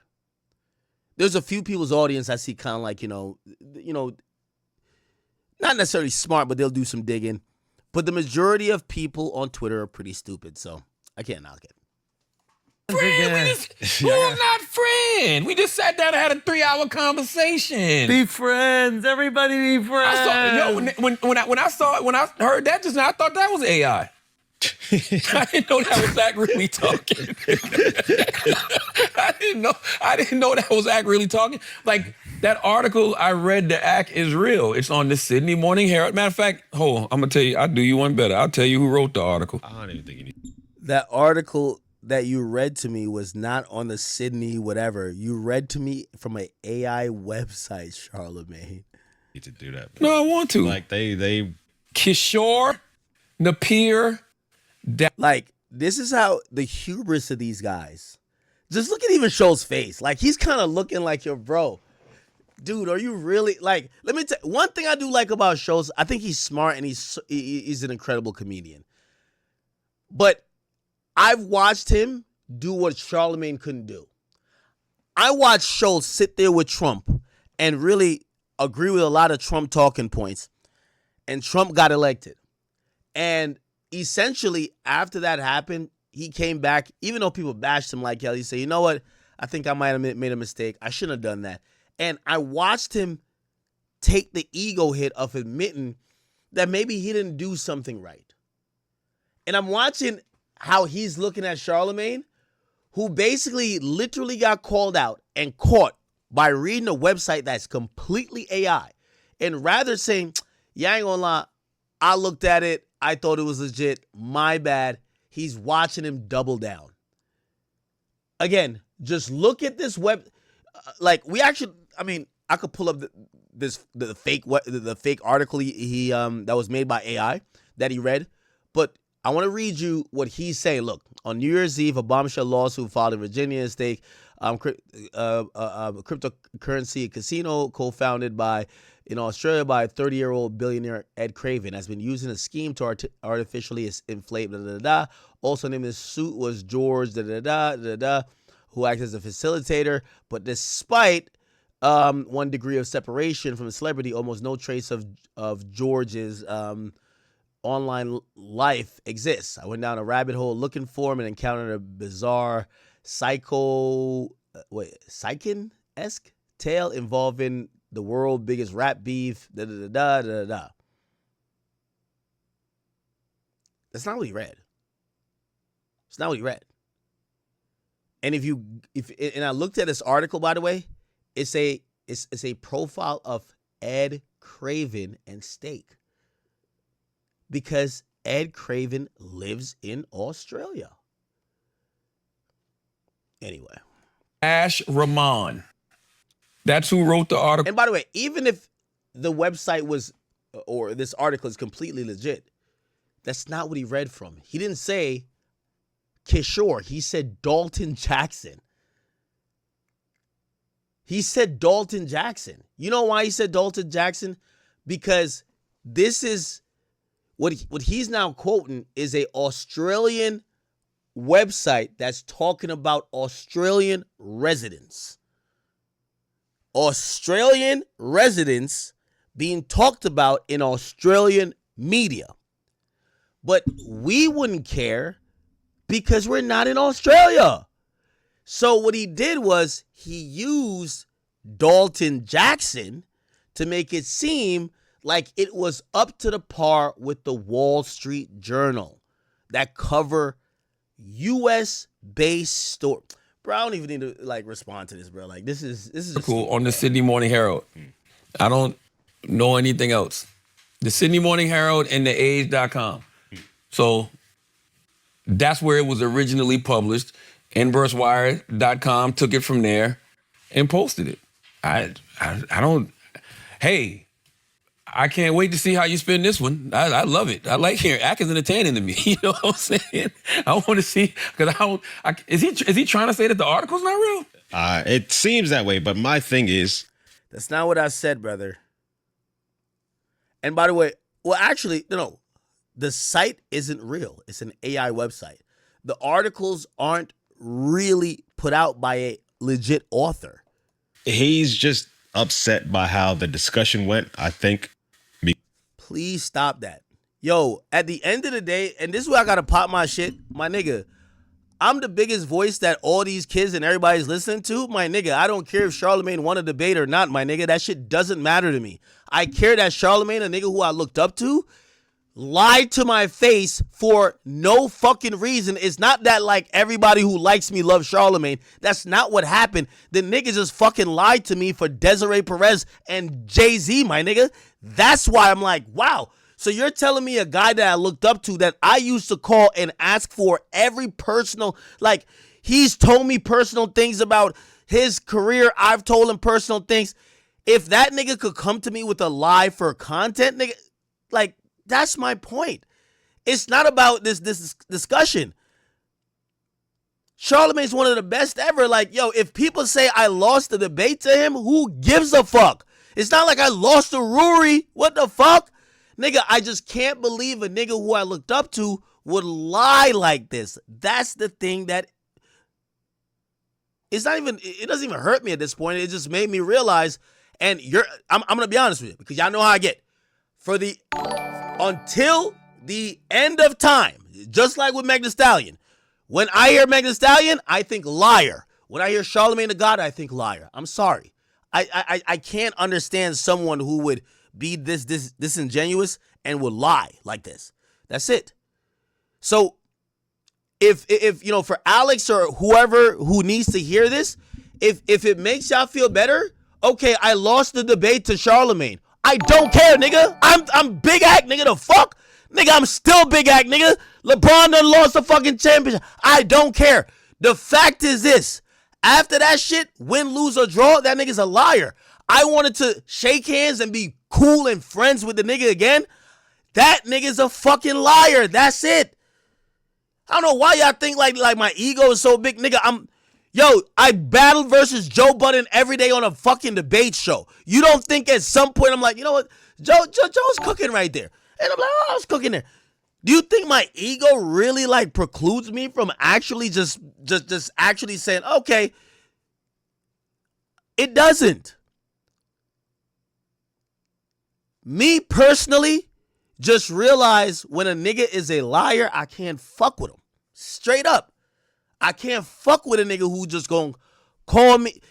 A: There's a few people's audience I see kind of like, you know, not necessarily smart, but they'll do some digging. But the majority of people on Twitter are pretty stupid, so I can't knock it.
B: Friend, who's not friend? We just sat down and had a 3-hour conversation.
D: Be friends, everybody. Be friends.
B: When I heard that just now, I thought that was AI. I didn't know that was Zach really talking. I didn't know that was Zach really talking. Like, that article I read, the act is real. It's on the Sydney Morning Herald. Matter of fact, hold on, I'm gonna tell you, I'll do you one better. I'll tell you who wrote the article.
F: I don't even think you need.
A: That article that you read to me was not on the Sydney whatever. You read to me from an AI website, Charlamagne.
F: Need to do that.
B: No, I want to.
F: Like they
B: Kishore, Napier.
A: Like, this is how the hubris of these guys. Just look at even Schultz's face. Like, he's kind of looking like your bro. Dude, are you really, like, let me tell you, one thing I do like about Schultz, I think he's smart and he's an incredible comedian. But I've watched him do what Charlamagne couldn't do. I watched Schultz sit there with Trump and really agree with a lot of Trump talking points. And Trump got elected. And essentially, after that happened, he came back, even though people bashed him like hell, he said, you know what? I think I might have made a mistake. I shouldn't have done that. And I watched him take the ego hit of admitting that maybe he didn't do something right. And I'm watching how he's looking at Charlamagne, who basically literally got called out and caught by reading a website that's completely AI. And rather saying, yeah, I ain't gonna lie, I looked at it, I thought it was legit, my bad. He's watching him double down. Again, just look at this web. Like, we actually, I mean, I could pull up the fake article he that was made by AI that he read, but I want to read you what he's saying. Look, on New Year's Eve, a bombshell lawsuit filed in Virginia stake cryptocurrency casino co-founded in Australia by a 30-year-old billionaire Ed Craven has been using a scheme to artificially inflate Also named in this suit was George who acted as a facilitator. But despite 1 degree of separation from the celebrity, almost no trace of George's online life exists. I went down a rabbit hole looking for him and encountered a bizarre psychic-esque tale involving the world's biggest rap beef. That's not what he read. It's not what he read. And if I looked at this article, by the way, it's a profile of Ed Craven and Steak. Because Ed Craven lives in Australia. Anyway.
B: Ash Rahman. That's who wrote the article.
A: And by the way, even if the website was, or this article is completely legit, that's not what he read from. He didn't say Kishore. He said Dalton Jackson. He said Dalton Jackson. You know why he said Dalton Jackson? Because this is, what he's now quoting is a Australian website that's talking about Australian residents. Australian residents being talked about in Australian media. But we wouldn't care because we're not in Australia. So what he did was he used Dalton Jackson to make it seem like it was up to the par with the Wall Street Journal that cover U.S. based store. Bro, I don't even need to like respond to this, bro. Like this is just
B: cool on the Sydney Morning Herald. I don't know anything else. The Sydney Morning Herald and the Age.com. So that's where it was originally published. InverseWire.com took it from there and posted it. I don't. Hey, I can't wait to see how you spin this one. I love it. I like hearing Ak is entertaining to me. You know what I'm saying? I want to see because is he trying to say that the article's not real?
F: It seems that way, but my thing is
A: that's not what I said, brother. And by the way, well, actually, no, the site isn't real. It's an AI website. The articles aren't really put out by a legit author.
F: He's just upset by how the discussion went, I think.
A: Please stop that. Yo, at the end of the day, and this is where I gotta pop my shit, my nigga, I'm the biggest voice that all these kids and everybody's listening to, my nigga. I don't care if Charlamagne won a debate or not, my nigga. That shit doesn't matter to me. I care that Charlamagne, a nigga who I looked up to, lied to my face for no fucking reason. It's not that like everybody who likes me loves Charlamagne. That's not what happened. The nigga just fucking lied to me for Desiree Perez and Jay-Z, my nigga. That's why I'm like, wow. So you're telling me a guy that I looked up to that I used to call and ask for every personal, like he's told me personal things about his career. I've told him personal things. If that nigga could come to me with a lie for content, nigga, like, that's my point. It's not about this discussion. Charlamagne's one of the best ever. Like, yo, if people say I lost the debate to him, who gives a fuck? It's not like I lost to Rory. What the fuck? Nigga, I just can't believe a nigga who I looked up to would lie like this. That's the thing that it doesn't even hurt me at this point. It just made me realize, and I'm gonna be honest with you, because y'all know how I get. Until the end of time, just like with Meg Thee Stallion. When I hear Meg Thee Stallion, I think liar. When I hear Charlamagne the God, I think liar. I'm sorry. I can't understand someone who would be this disingenuous and would lie like this. That's it. So if you know, for Alex or whoever who needs to hear this, if it makes y'all feel better, okay, I lost the debate to Charlamagne. I don't care, nigga. I'm Big Ak, nigga. The fuck? Nigga, I'm still Big Ak, nigga. LeBron done lost the fucking championship. I don't care. The fact is this. After that shit, win, lose, or draw, that nigga's a liar. I wanted to shake hands and be cool and friends with the nigga again. That nigga's a fucking liar. That's it. I don't know why y'all think like my ego is so big, nigga. I battled versus Joe Budden every day on a fucking debate show. You don't think at some point I'm like, you know what? Joe's cooking right there. And I'm like, oh, I was cooking there. Do you think my ego really like precludes me from actually just actually saying, okay, it doesn't. Me personally, just realize when a nigga is a liar, I can't fuck with him. Straight up. I can't fuck with a nigga who just gonna call me.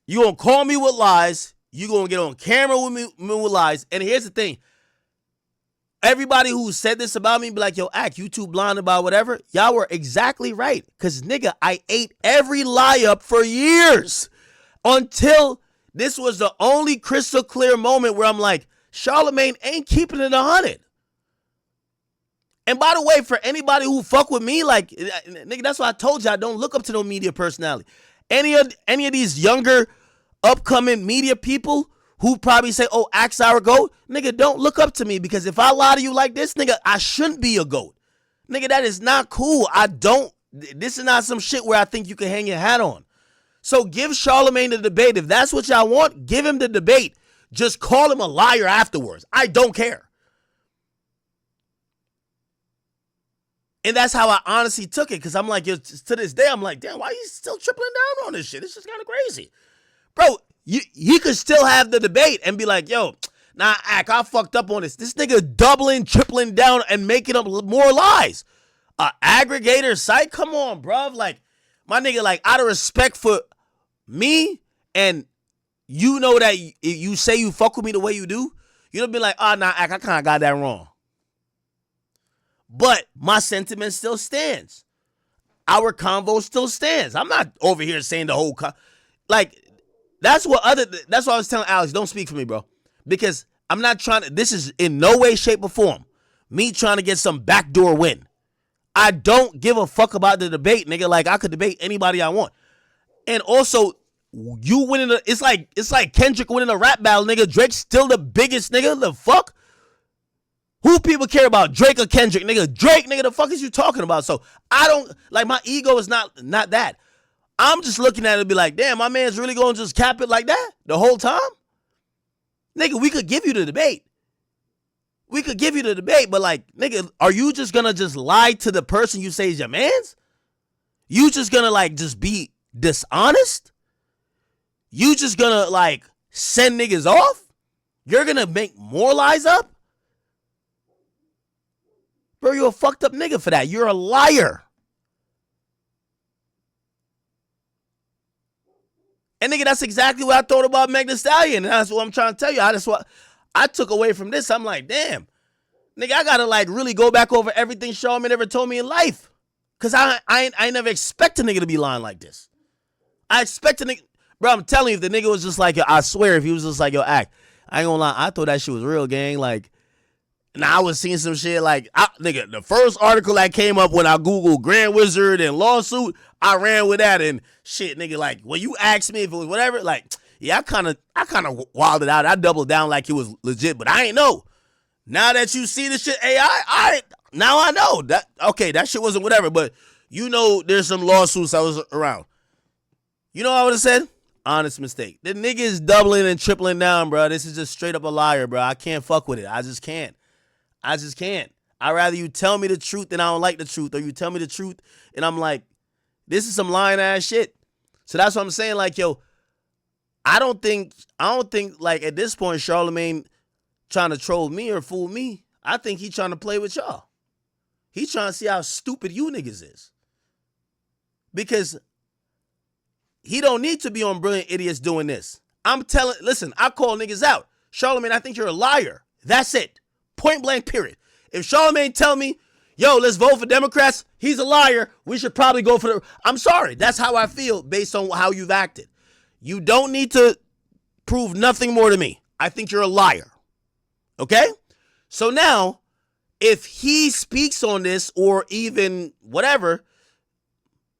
A: You gonna call me with lies. You gonna get on camera with me with lies. And here's the thing. Everybody who said this about me be like, yo, Ak, you too blind about whatever. Y'all were exactly right. Because, nigga, I ate every lie up for years. Until this was the only crystal clear moment where I'm like, Charlamagne ain't keeping it 100. And by the way, for anybody who fuck with me, like, nigga, that's why I told you I don't look up to no media personality. Any of these younger, upcoming media people who probably say, oh, Ak's our GOAT, nigga, don't look up to me, because if I lie to you like this, nigga, I shouldn't be a GOAT. Nigga, that is not cool. This is not some shit where I think you can hang your hat on. So give Charlamagne the debate. If that's what y'all want, give him the debate. Just call him a liar afterwards. I don't care. And that's how I honestly took it, because I'm like, to this day, I'm like, damn, why are you still tripling down on this shit? It's just kind of crazy. Bro, he could still have the debate and be like, yo, nah, Ak, I fucked up on this. This nigga doubling, tripling down, and making up more lies. Aggregator site? Come on, bruv. Like, my nigga, like, out of respect for me, and you know that you say you fuck with me the way you do, you'd have been like, oh, nah, I kind of got that wrong. But my sentiment still stands. Our convo still stands. I'm not over here saying the whole that's what I was telling Alex, don't speak for me, bro. Because I'm not trying to, this is in no way, shape, or form me trying to get some backdoor win. I don't give a fuck about the debate, nigga. Like, I could debate anybody I want. And also, you winning it's like Kendrick winning a rap battle, nigga. Drake's still the biggest, nigga. The fuck? Who people care about, Drake or Kendrick, nigga? Drake, nigga, the fuck is you talking about? So I don't, like, my ego is not that. I'm just looking at it and be like, damn, my man's really going to just cap it like that the whole time? Nigga, we could give you the debate. But like, nigga, are you just gonna just lie to the person you say is your mans? You just gonna like just be dishonest? You just gonna like send niggas off? You're gonna make more lies up? Bro, you're a fucked up nigga for that. You're a liar. And nigga, that's exactly what I thought about Meg Thee Stallion. And that's what I'm trying to tell you. I took away from this. I'm like, damn. Nigga, I gotta like really go back over everything Charlamagne ever told me in life. Cause I never expect a nigga to be lying like this. I expect a nigga, bro, I'm telling you, if the nigga was just like, yo, I swear, if he was just like, yo, act, I ain't gonna lie, I thought that shit was real, gang. Like, now I was seeing some shit like, nigga, the first article that came up when I Googled Grand Wizard and lawsuit, I ran with that and shit, nigga, like, when you asked me if it was whatever, like, yeah, I kind of wilded out. I doubled down like it was legit, but I ain't know. Now that you see the shit AI, now I know that, okay, that shit wasn't whatever, but you know there's some lawsuits that was around. You know what I would have said? Honest mistake. The nigga is doubling and tripling down, bro. This is just straight up a liar, bro. I can't fuck with it. I just can't. I'd rather you tell me the truth than I don't like the truth, or you tell me the truth and I'm like, this is some lying ass shit. So that's what I'm saying, like, yo, I don't think like at this point Charlamagne trying to troll me or fool me. I think he trying to play with y'all. He trying to see how stupid you niggas is. Because he don't need to be on Brilliant Idiots doing this. Listen, I call niggas out. Charlamagne, I think you're a liar. That's it. Point blank, period. If Charlamagne tell me, yo, let's vote for Democrats, he's a liar, we should probably go for I'm sorry. That's how I feel based on how you've acted. You don't need to prove nothing more to me. I think you're a liar. Okay? So now, if he speaks on this or even whatever,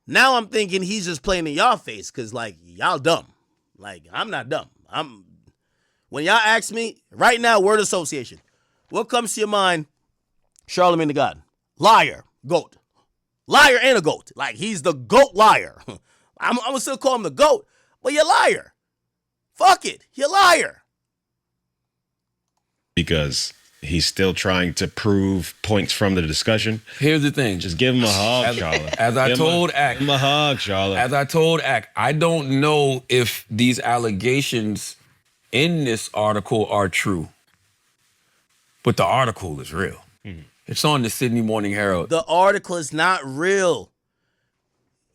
A: now I'm thinking he's just playing in y'all face because, like, y'all dumb. Like, I'm not dumb. When y'all ask me, right now, word association, what comes to your mind? Charlamagne the God. Liar. Goat. Liar and a goat. Like, he's the goat liar. I'm going to still call him the goat, but you're a liar. Fuck it. You're a liar.
F: Because he's still trying to prove points from the discussion.
B: Here's the thing.
F: Just give him a hug, Charlotte.
B: As I told Ack.
F: Give him a hug, Charlotte.
B: As I told Ack, I don't know if these allegations in this article are true. But the article is real. Mm-hmm. It's on the Sydney Morning Herald.
A: The article is not real.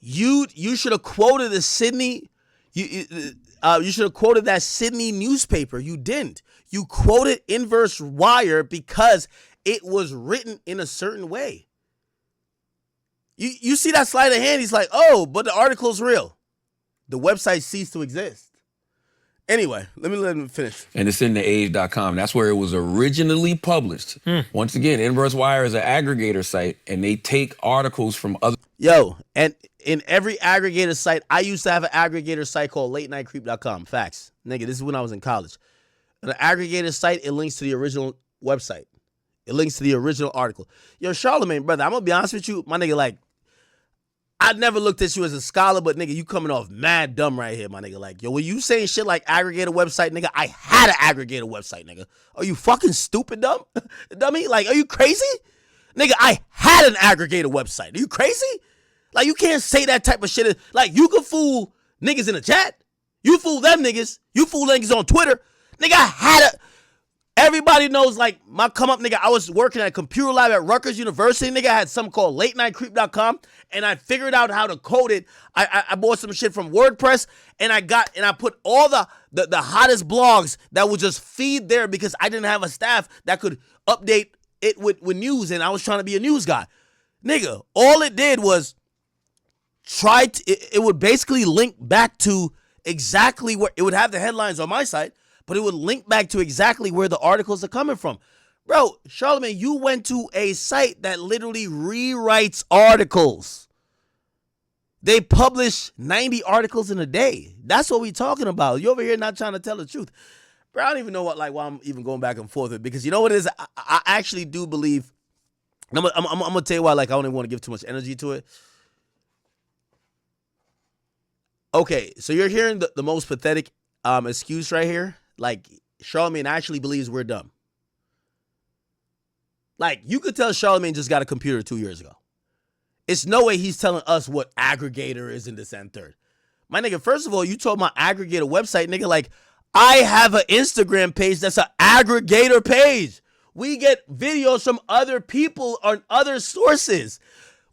A: You should have quoted the Sydney. You should have quoted that Sydney newspaper. You didn't. You quoted Inverse Wire because it was written in a certain way. You see that sleight of hand? He's like, oh, but the article's real. The website ceased to exist. Anyway, let him finish.
B: And it's in theage.com. That's where it was originally published. Once again, Inverse Wire is an aggregator site, and they take articles from other...
A: Yo, and in every aggregator site, I used to have an aggregator site called latenightcreep.com. Facts. Nigga, this is when I was in college. An aggregator site, it links to the original website. It links to the original article. Yo, Charlamagne, brother, I'm going to be honest with you. My nigga, like, I never looked at you as a scholar, but nigga, you coming off mad dumb right here, my nigga. Like, yo, when you saying shit like aggregator website, nigga, I had an aggregator website, nigga. Are you fucking stupid, dummy? Like, are you crazy? Nigga, I had an aggregator website. Are you crazy? Like, you can't say that type of shit. Like, you can fool niggas in the chat. You fool them niggas. You fool niggas on Twitter. Nigga, I had Everybody knows, like, my come up, nigga. I was working at a computer lab at Rutgers University, nigga. I had something called latenightcreep.com, and I figured out how to code it. I bought some shit from WordPress, and I put all the hottest blogs that would just feed there because I didn't have a staff that could update it with news, and I was trying to be a news guy. Nigga, all it did was it would basically link back to exactly where, it would have the headlines on my site, but it would link back to exactly where the articles are coming from. Bro, Charlamagne, you went to a site that literally rewrites articles. They publish 90 articles in a day. That's what we talking about. You over here not trying to tell the truth. Bro, I don't even know why I'm even going back and forth with it, because you know what it is? I actually do believe, I'm going to tell you why, like, I don't even want to give too much energy to it. Okay, so you're hearing the most pathetic excuse right here. Like, Charlamagne actually believes we're dumb. Like, you could tell Charlamagne just got a computer 2 years ago. It's no way he's telling us what aggregator is in this and third. My nigga, first of all, you told my aggregator website, nigga, like, I have an Instagram page that's an aggregator page. We get videos from other people on other sources.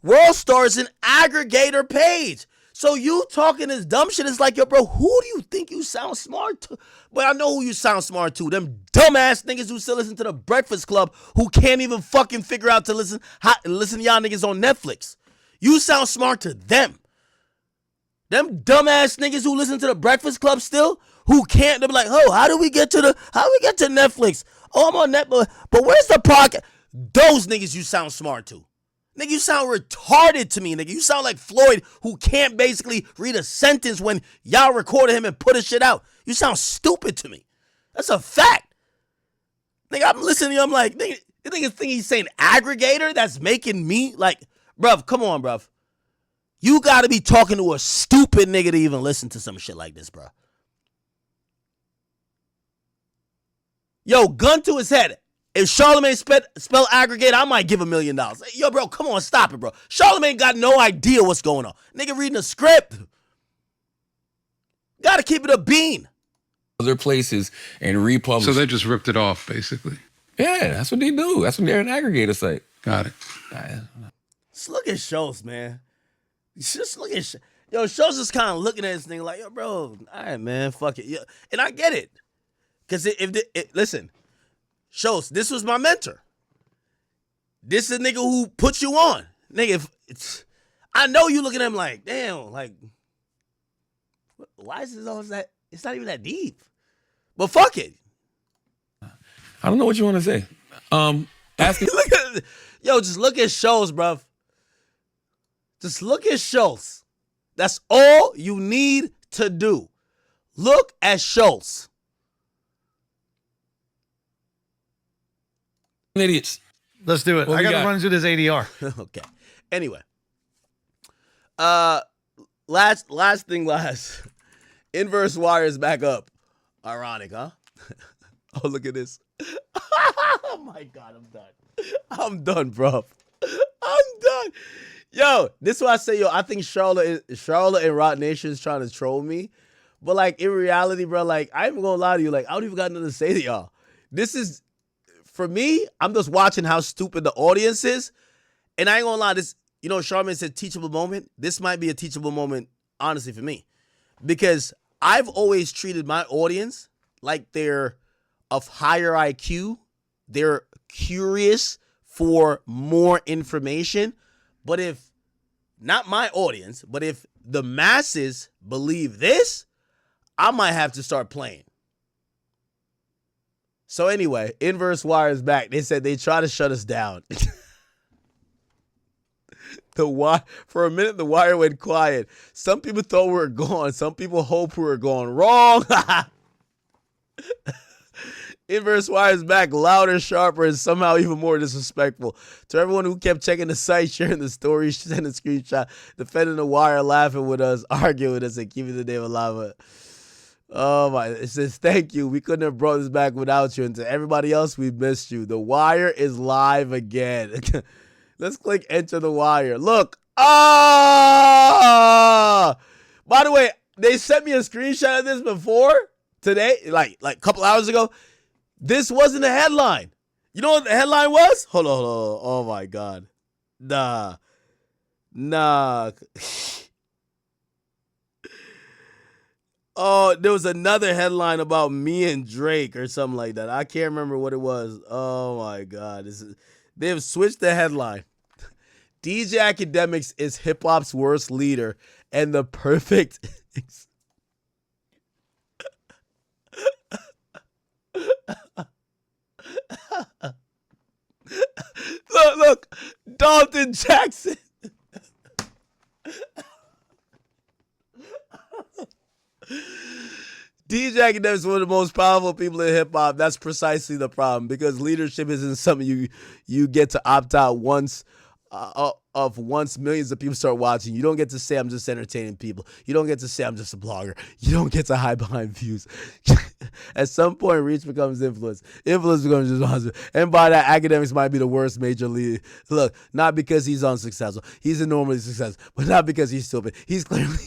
A: WorldStar is an aggregator page. So you talking this dumb shit is like, yo, bro, who do you think you sound smart to? But I know who you sound smart to. Them dumbass niggas who still listen to the Breakfast Club, who can't even fucking figure out to listen to y'all niggas on Netflix. You sound smart to them. Them dumbass niggas who listen to the Breakfast Club still, who can't, they'll be like, oh, how do we get to Netflix? Oh, I'm on Netflix, but where's the podcast? Those niggas you sound smart to. Nigga, you sound retarded to me, nigga. You sound like Floyd, who can't basically read a sentence when y'all recorded him and put his shit out. You sound stupid to me. That's a fact. Nigga, I'm listening to you, I'm like, nigga, you think he's saying aggregator? That's making me, like, bruv, come on, bruv. You gotta be talking to a stupid nigga to even listen to some shit like this, bruh. Yo, gun to his head. If Charlamagne spell aggregate, I might give $1 million. Yo, bro, come on, stop it, bro. Charlamagne got no idea what's going on. Nigga reading a script. Gotta keep it a bean.
B: Other places and republish.
G: So they just ripped it off, basically.
B: Yeah, that's what they do. That's when they're an aggregator site.
G: Got it.
A: Just look at Schultz, man. Just look at yo, Schultz is kind of looking at this thing like, yo, bro, all right, man, fuck it. Yo, and I get it. Because listen, Schultz, this was my mentor. This is a nigga who put you on. Nigga, I know you looking at him like, damn, like, why is this all that? It's not even that deep. But fuck it.
B: I don't know what you want to say. Asking.
A: Yo, just look at Schultz, bruv. Just look at Schultz. That's all you need to do. Look at Schultz.
B: Idiots.
D: Let's do it. I gotta run through this ADR.
A: Okay. Anyway. Last thing last. Inverse wire is back up. Ironic, huh? Oh, look at this. Oh my God, I'm done. I'm done, bro. I'm done. Yo, this is why I say, yo, I think Charlotte and Roc Nation is trying to troll me. But like in reality, bro, like I ain't even gonna lie to you. Like, I don't even got nothing to say to y'all. This is, for me, I'm just watching how stupid the audience is. And I ain't gonna lie, this, you know, Charlamagne said teachable moment. This might be a teachable moment, honestly, for me. Because I've always treated my audience like they're of higher IQ. They're curious for more information. But if, not my audience, but if the masses believe this, I might have to start playing. So anyway, Inverse Wire is back. They said they try to shut us down. For a minute, the wire went quiet. Some people thought we were gone. Some people hope we were going wrong. Inverse Wire is back, louder, sharper, and somehow even more disrespectful. To everyone who kept checking the site, sharing the story, sending a screenshot, defending the wire, laughing with us, arguing with us, and keeping the name alive. Oh my, it says, thank you. We couldn't have brought this back without you. And to everybody else, we missed you. The wire is live again. Let's click enter the wire. Look. Ah! By the way, they sent me a screenshot of this before today, like a couple hours ago. This wasn't a headline. You know what the headline was? Hold on. Oh my God. Nah. Oh, there was another headline about me and Drake or something like that. I can't remember what it was. Oh my God. They've switched the headline. DJ Akademiks is hip hop's worst leader and the perfect. Look, Dalton Jackson. DJ Akademiks is one of the most powerful people in hip hop. That's precisely the problem, because leadership isn't something you get to opt out once once millions of people start watching. You don't get to say I'm just entertaining people. You don't get to say I'm just a blogger. You don't get to hide behind views. At some point, reach becomes influence. Influence becomes just husband. And by that, Akademiks might be the worst major league. Look, not because he's unsuccessful. He's enormously successful, but not because he's stupid. He's clearly.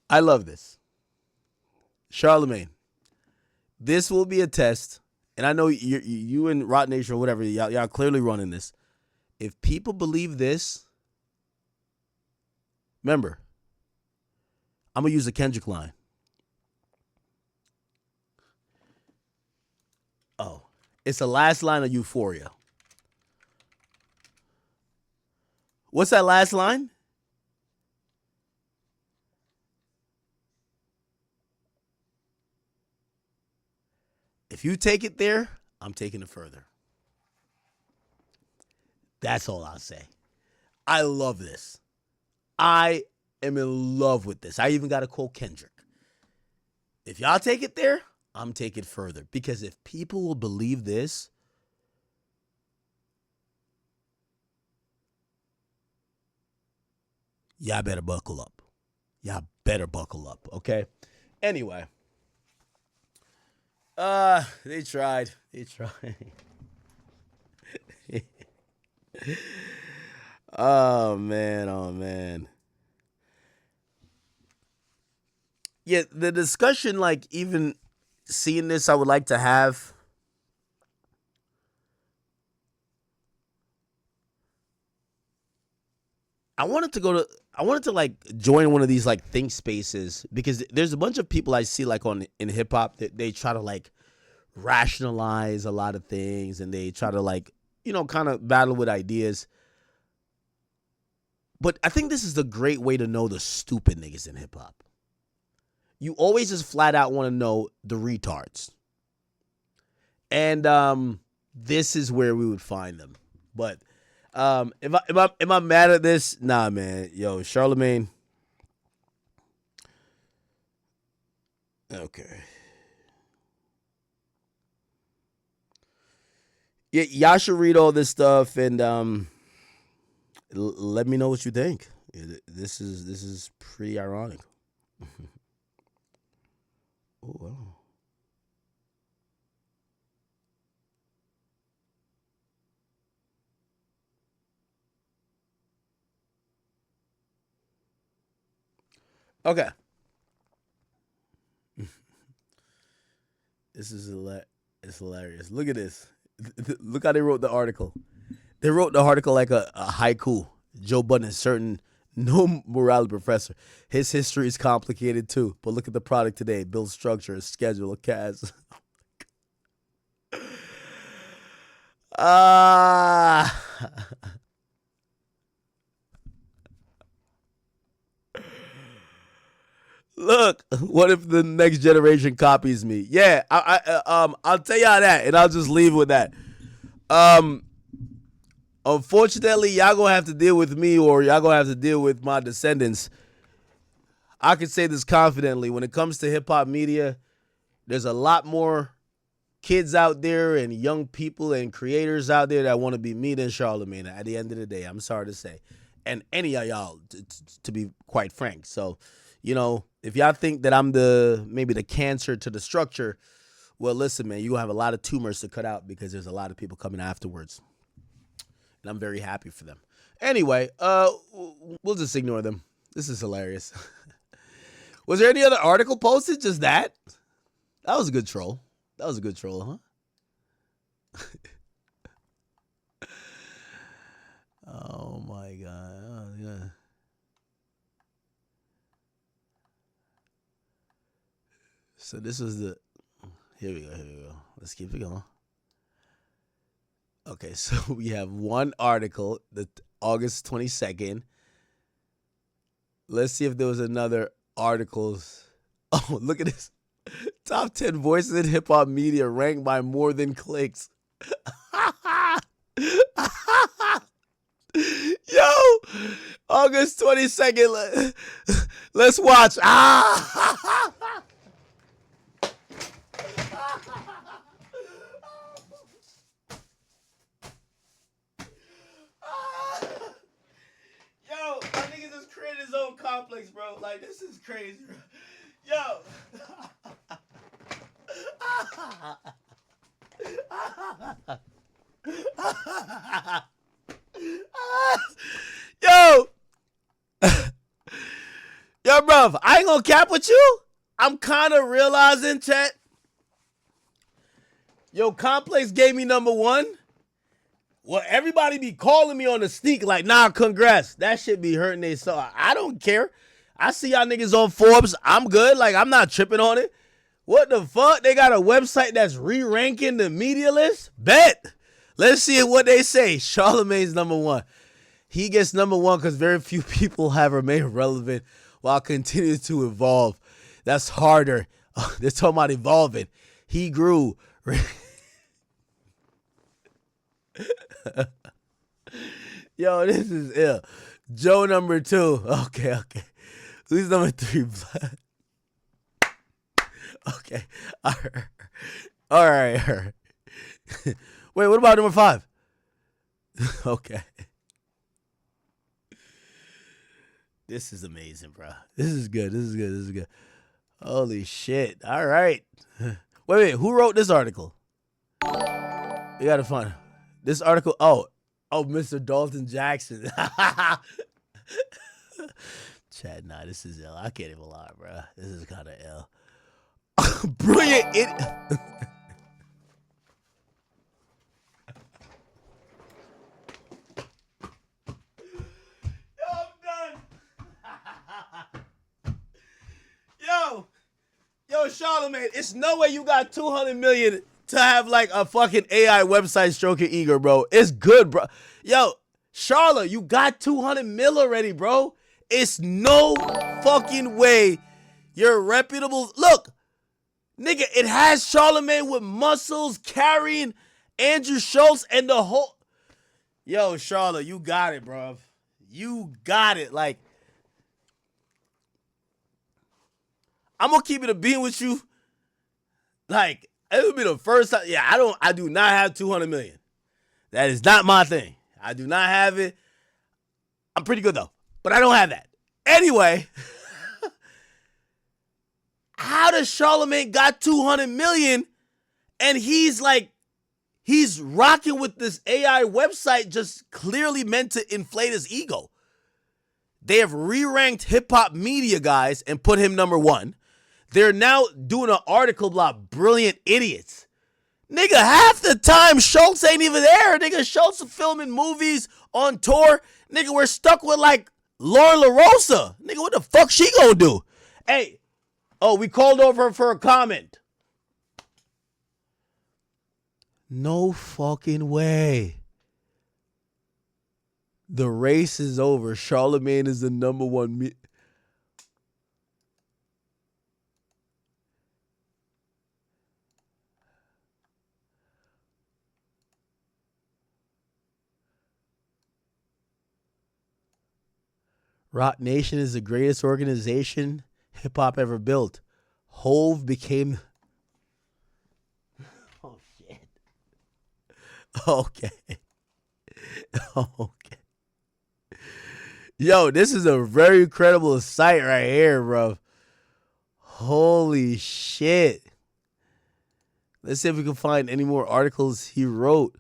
A: I love this. Charlamagne, this will be a test, and I know you and Rot Nation or whatever, y'all clearly running this. If people believe this, remember, I'm going to use a Kendrick line. Oh, it's the last line of Euphoria. What's that last line? If you take it there, I'm taking it further. That's all I'll say. I love this. I am in love with this. I even got to quote Kendrick. If y'all take it there, I'm taking it further. Because if people will believe this, y'all better buckle up. Y'all better buckle up, okay? Anyway. They tried. Oh, man. Yeah, the discussion, like, even seeing this, I would like to have. I wanted to like join one of these like think spaces, because there's a bunch of people I see like in hip hop that they try to like rationalize a lot of things, and they try to like, kind of battle with ideas. But I think this is the great way to know the stupid niggas in hip hop. You always just flat out want to know the retards. And this is where we would find them. But am I mad at this? Nah, man. Yo, Charlamagne. Okay. Yeah, y'all should read all this stuff and let me know what you think. This is pretty ironic. Oh, wow. Okay. This is it's hilarious. Look at this. Look how they wrote the article. They wrote the article like a haiku. Joe Budden is certain no morality professor. His history is complicated too. But look at the product today. Build structure, a schedule, a cast. Look, what if the next generation copies me? Yeah, I'll tell y'all that, and I'll just leave with that. Unfortunately, y'all gonna have to deal with me, or y'all gonna have to deal with my descendants. I can say this confidently. When it comes to hip hop media, there's a lot more kids out there and young people and creators out there that want to be me than Charlamagne. At the end of the day, I'm sorry to say, and any of y'all, to be quite frank. So, if y'all think that I'm maybe the cancer to the structure, well, listen, man, you have a lot of tumors to cut out, because there's a lot of people coming afterwards. And I'm very happy for them. Anyway, we'll just ignore them. This is hilarious. Was there any other article posted? Just that? That was a good troll. That was a good troll, huh? Oh my god. Oh, yeah. So this was the. Here we go. Let's keep it going. Okay, so we have one article, the August 22nd. Let's see if there was another articles. Oh, look at this. Top 10 voices in hip hop media ranked by more than clicks. Yo, August 22nd. Let's watch. Yo, my nigga just created his own complex, bro. Like, this is crazy, bro. Yo. Yo. Yo, bruv, I ain't gonna cap with you. I'm kind of realizing, chat. Yo, Complex gave me number one. Well, everybody be calling me on the sneak like, nah, congrats. That shit be hurting they soul. I don't care. I see y'all niggas on Forbes. I'm good. Like, I'm not tripping on it. What the fuck? They got a website that's re-ranking the media list? Bet. Let's see what they say. Charlamagne's number one. He gets number one because very few people have remained relevant while continuing to evolve. That's harder. They're talking about evolving. He grew. Yo, this is ill. Joe number two. Okay. Who's number three? Okay. All right. Wait, what about number five? Okay. This is amazing, bro. This is good. Holy shit. All right. Wait. Who wrote this article? You gotta find this article. Oh, Mr. Dalton Jackson. Chad, nah, this is ill. I can't even lie, bro. This is kind of ill. Brilliant. Yo, I'm done. Yo, Charlamagne, it's no way you got 200 million to have like a fucking AI website stroke your ego, bro. It's good, bro. Yo, Charla, you got 200 mil already, bro. It's no fucking way you're reputable. Look, nigga, it has Charlamagne with muscles carrying Andrew Schultz and the whole. Yo, Charla, you got it, bro. You got it. Like, I'm gonna keep it a bean with you. Like, it would be the first time. Yeah, I do not have 200 million. That is not my thing. I do not have it. I'm pretty good though, but I don't have that. Anyway, how does Charlamagne got 200 million and he's rocking with this AI website just clearly meant to inflate his ego? They have re-ranked hip-hop media guys and put him number one. They're now doing an article about brilliant idiots. Nigga, half the time Schultz ain't even there. Nigga, Schultz is filming movies on tour. Nigga, we're stuck with like Lauren LaRosa. Nigga, what the fuck she gonna do? Hey, we called over for a comment. No fucking way. The race is over. Charlamagne is the number one. Roc Nation is the greatest organization hip-hop ever built. Hove became... Oh, shit. Okay. Yo, this is a very credible site right here, bro. Holy shit. Let's see if we can find any more articles he wrote.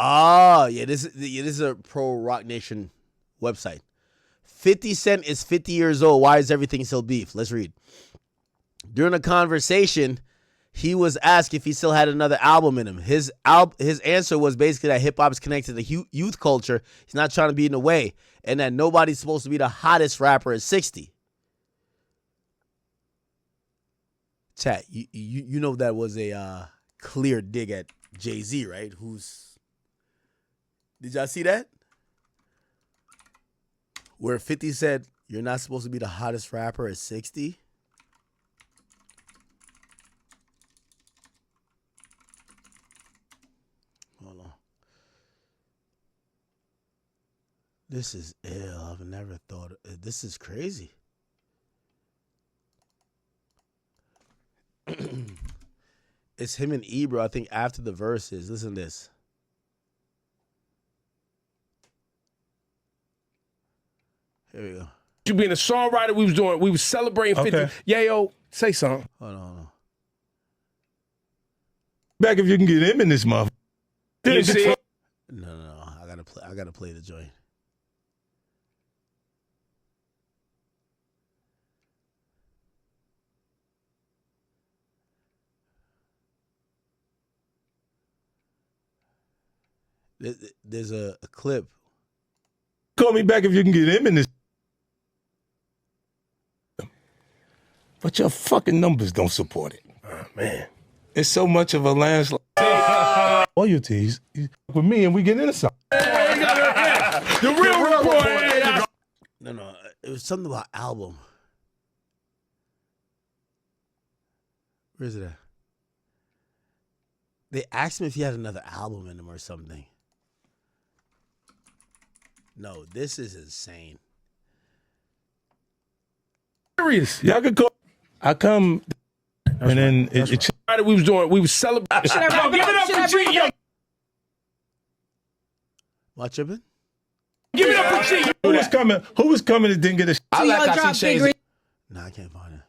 A: Oh, yeah, this is a pro Rock Nation website. 50 Cent is 50 years old. Why is everything still beef? Let's read. During a conversation, he was asked if he still had another album in him. His answer was basically that hip-hop is connected to youth culture. He's not trying to be in the way. And that nobody's supposed to be the hottest rapper at 60. Chat, you know that was a clear dig at Jay-Z, right? Did y'all see that? Where 50 said, you're not supposed to be the hottest rapper at 60? Hold on. This is ill. I've never thought. This is crazy. It's him and Ebro, I think, after the verses. Listen to this. Here we go.
H: You being a songwriter, we was celebrating 50.
D: Okay.
H: Yeah, yo, say something.
A: Hold on.
D: Back if you can get him in this motherfucker.
H: You see it?
A: No. I gotta play the joint. There's a clip.
D: Call me back if you can get him in this. But your fucking numbers don't support it. Oh, man. It's so much of a landslide. Loyalties with me and we get into something.
H: The real report.
A: No. It was something about album. Where is it at? They asked him if he had another album in him or something. No, this is insane.
H: Serious.
D: Y'all could call. I come and then it's
H: we was celebrating. Yo, give it up for G. Yo,
A: Am I tripping?
H: give it up for G.
D: Who was coming and didn't get a
B: I like I see Shay's.
A: Nah, I can't find it.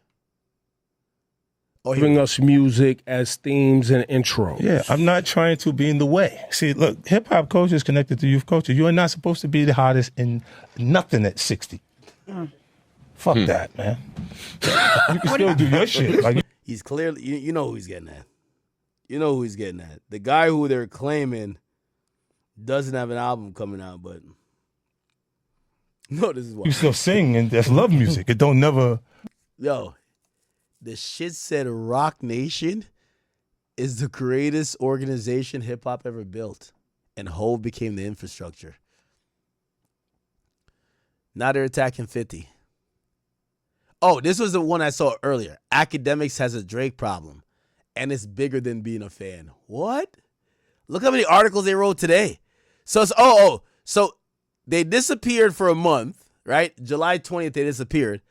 A: Oh,
H: Giving us music as themes and intro.
D: Yeah, I'm not trying to be in the way. See, look, hip hop culture is connected to youth culture. You are not supposed to be the hottest in nothing at 60. Fuck that, man. You can still do your shit. Like,
A: he's clearly, you know who he's getting at. You know who he's getting at. The guy who they're claiming doesn't have an album coming out, but no, this is why.
D: you still sing, and that's love music. It don't never.
A: Yo, the shit said Rock Nation is the greatest organization hip hop ever built, and Hove became the infrastructure. Now they're attacking 50. Oh, this was the one I saw earlier. Akademiks has a Drake problem, and it's bigger than being a fan. What? Look how many articles they wrote today. So it's so they disappeared for a month, right? July 20th they disappeared,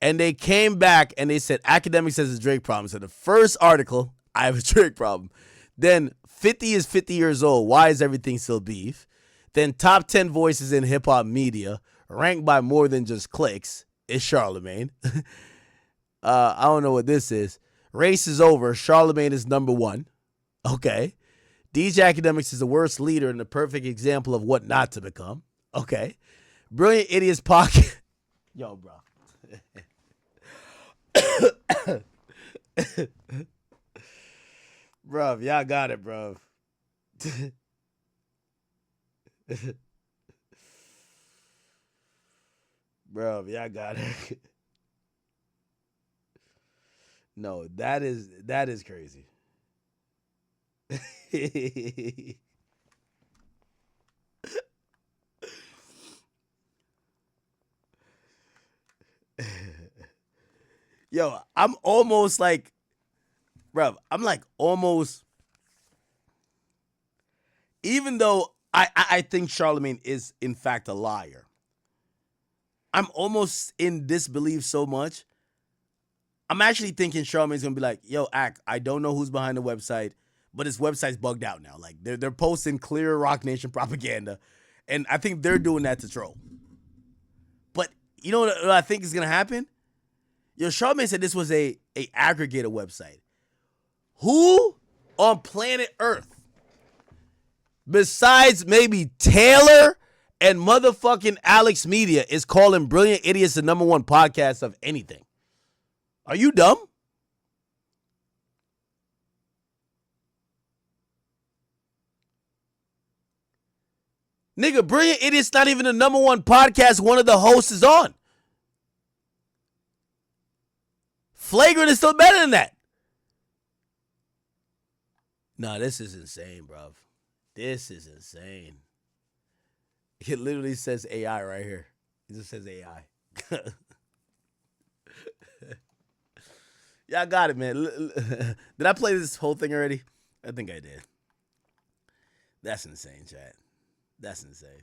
A: and they came back and they said Akademiks has a Drake problem. So the first article, I have a Drake problem. Then 50 is 50 years old. Why is everything still beef? Then top 10 voices in hip hop media, ranked by more than just clicks. It's Charlamagne. I don't know what this is. Race is over. Charlamagne is number one. Okay. DJ Akademiks is the worst leader and the perfect example of what not to become. Okay. Brilliant Idiots Pocket. Yo, bro. Bruv, y'all got it, bruv. Bro, y'all got it. No, that is crazy. Yo, I'm almost like, bro, I'm like almost, even though I think Charlamagne is in fact a liar, I'm almost in disbelief so much. I'm actually thinking Charlamagne's gonna be like, yo, I don't know who's behind the website, but his website's bugged out now. Like they're posting clear Rock Nation propaganda, and I think they're doing that to troll. But you know what I think is gonna happen? Yo, Charlamagne said this was a aggregator website. Who on planet Earth besides maybe Taylor and motherfucking Alex Media, is calling Brilliant Idiots the #1 podcast of anything. Are you dumb? Nigga, Brilliant Idiots not even the #1 podcast one of the hosts is on. Flagrant is still better than that. Nah, this is insane, bruv. This is insane. It literally says AI right here. It just says AI. Yeah, I got it, man. Did I play this whole thing already? I think I did. That's insane, chat. That's insane.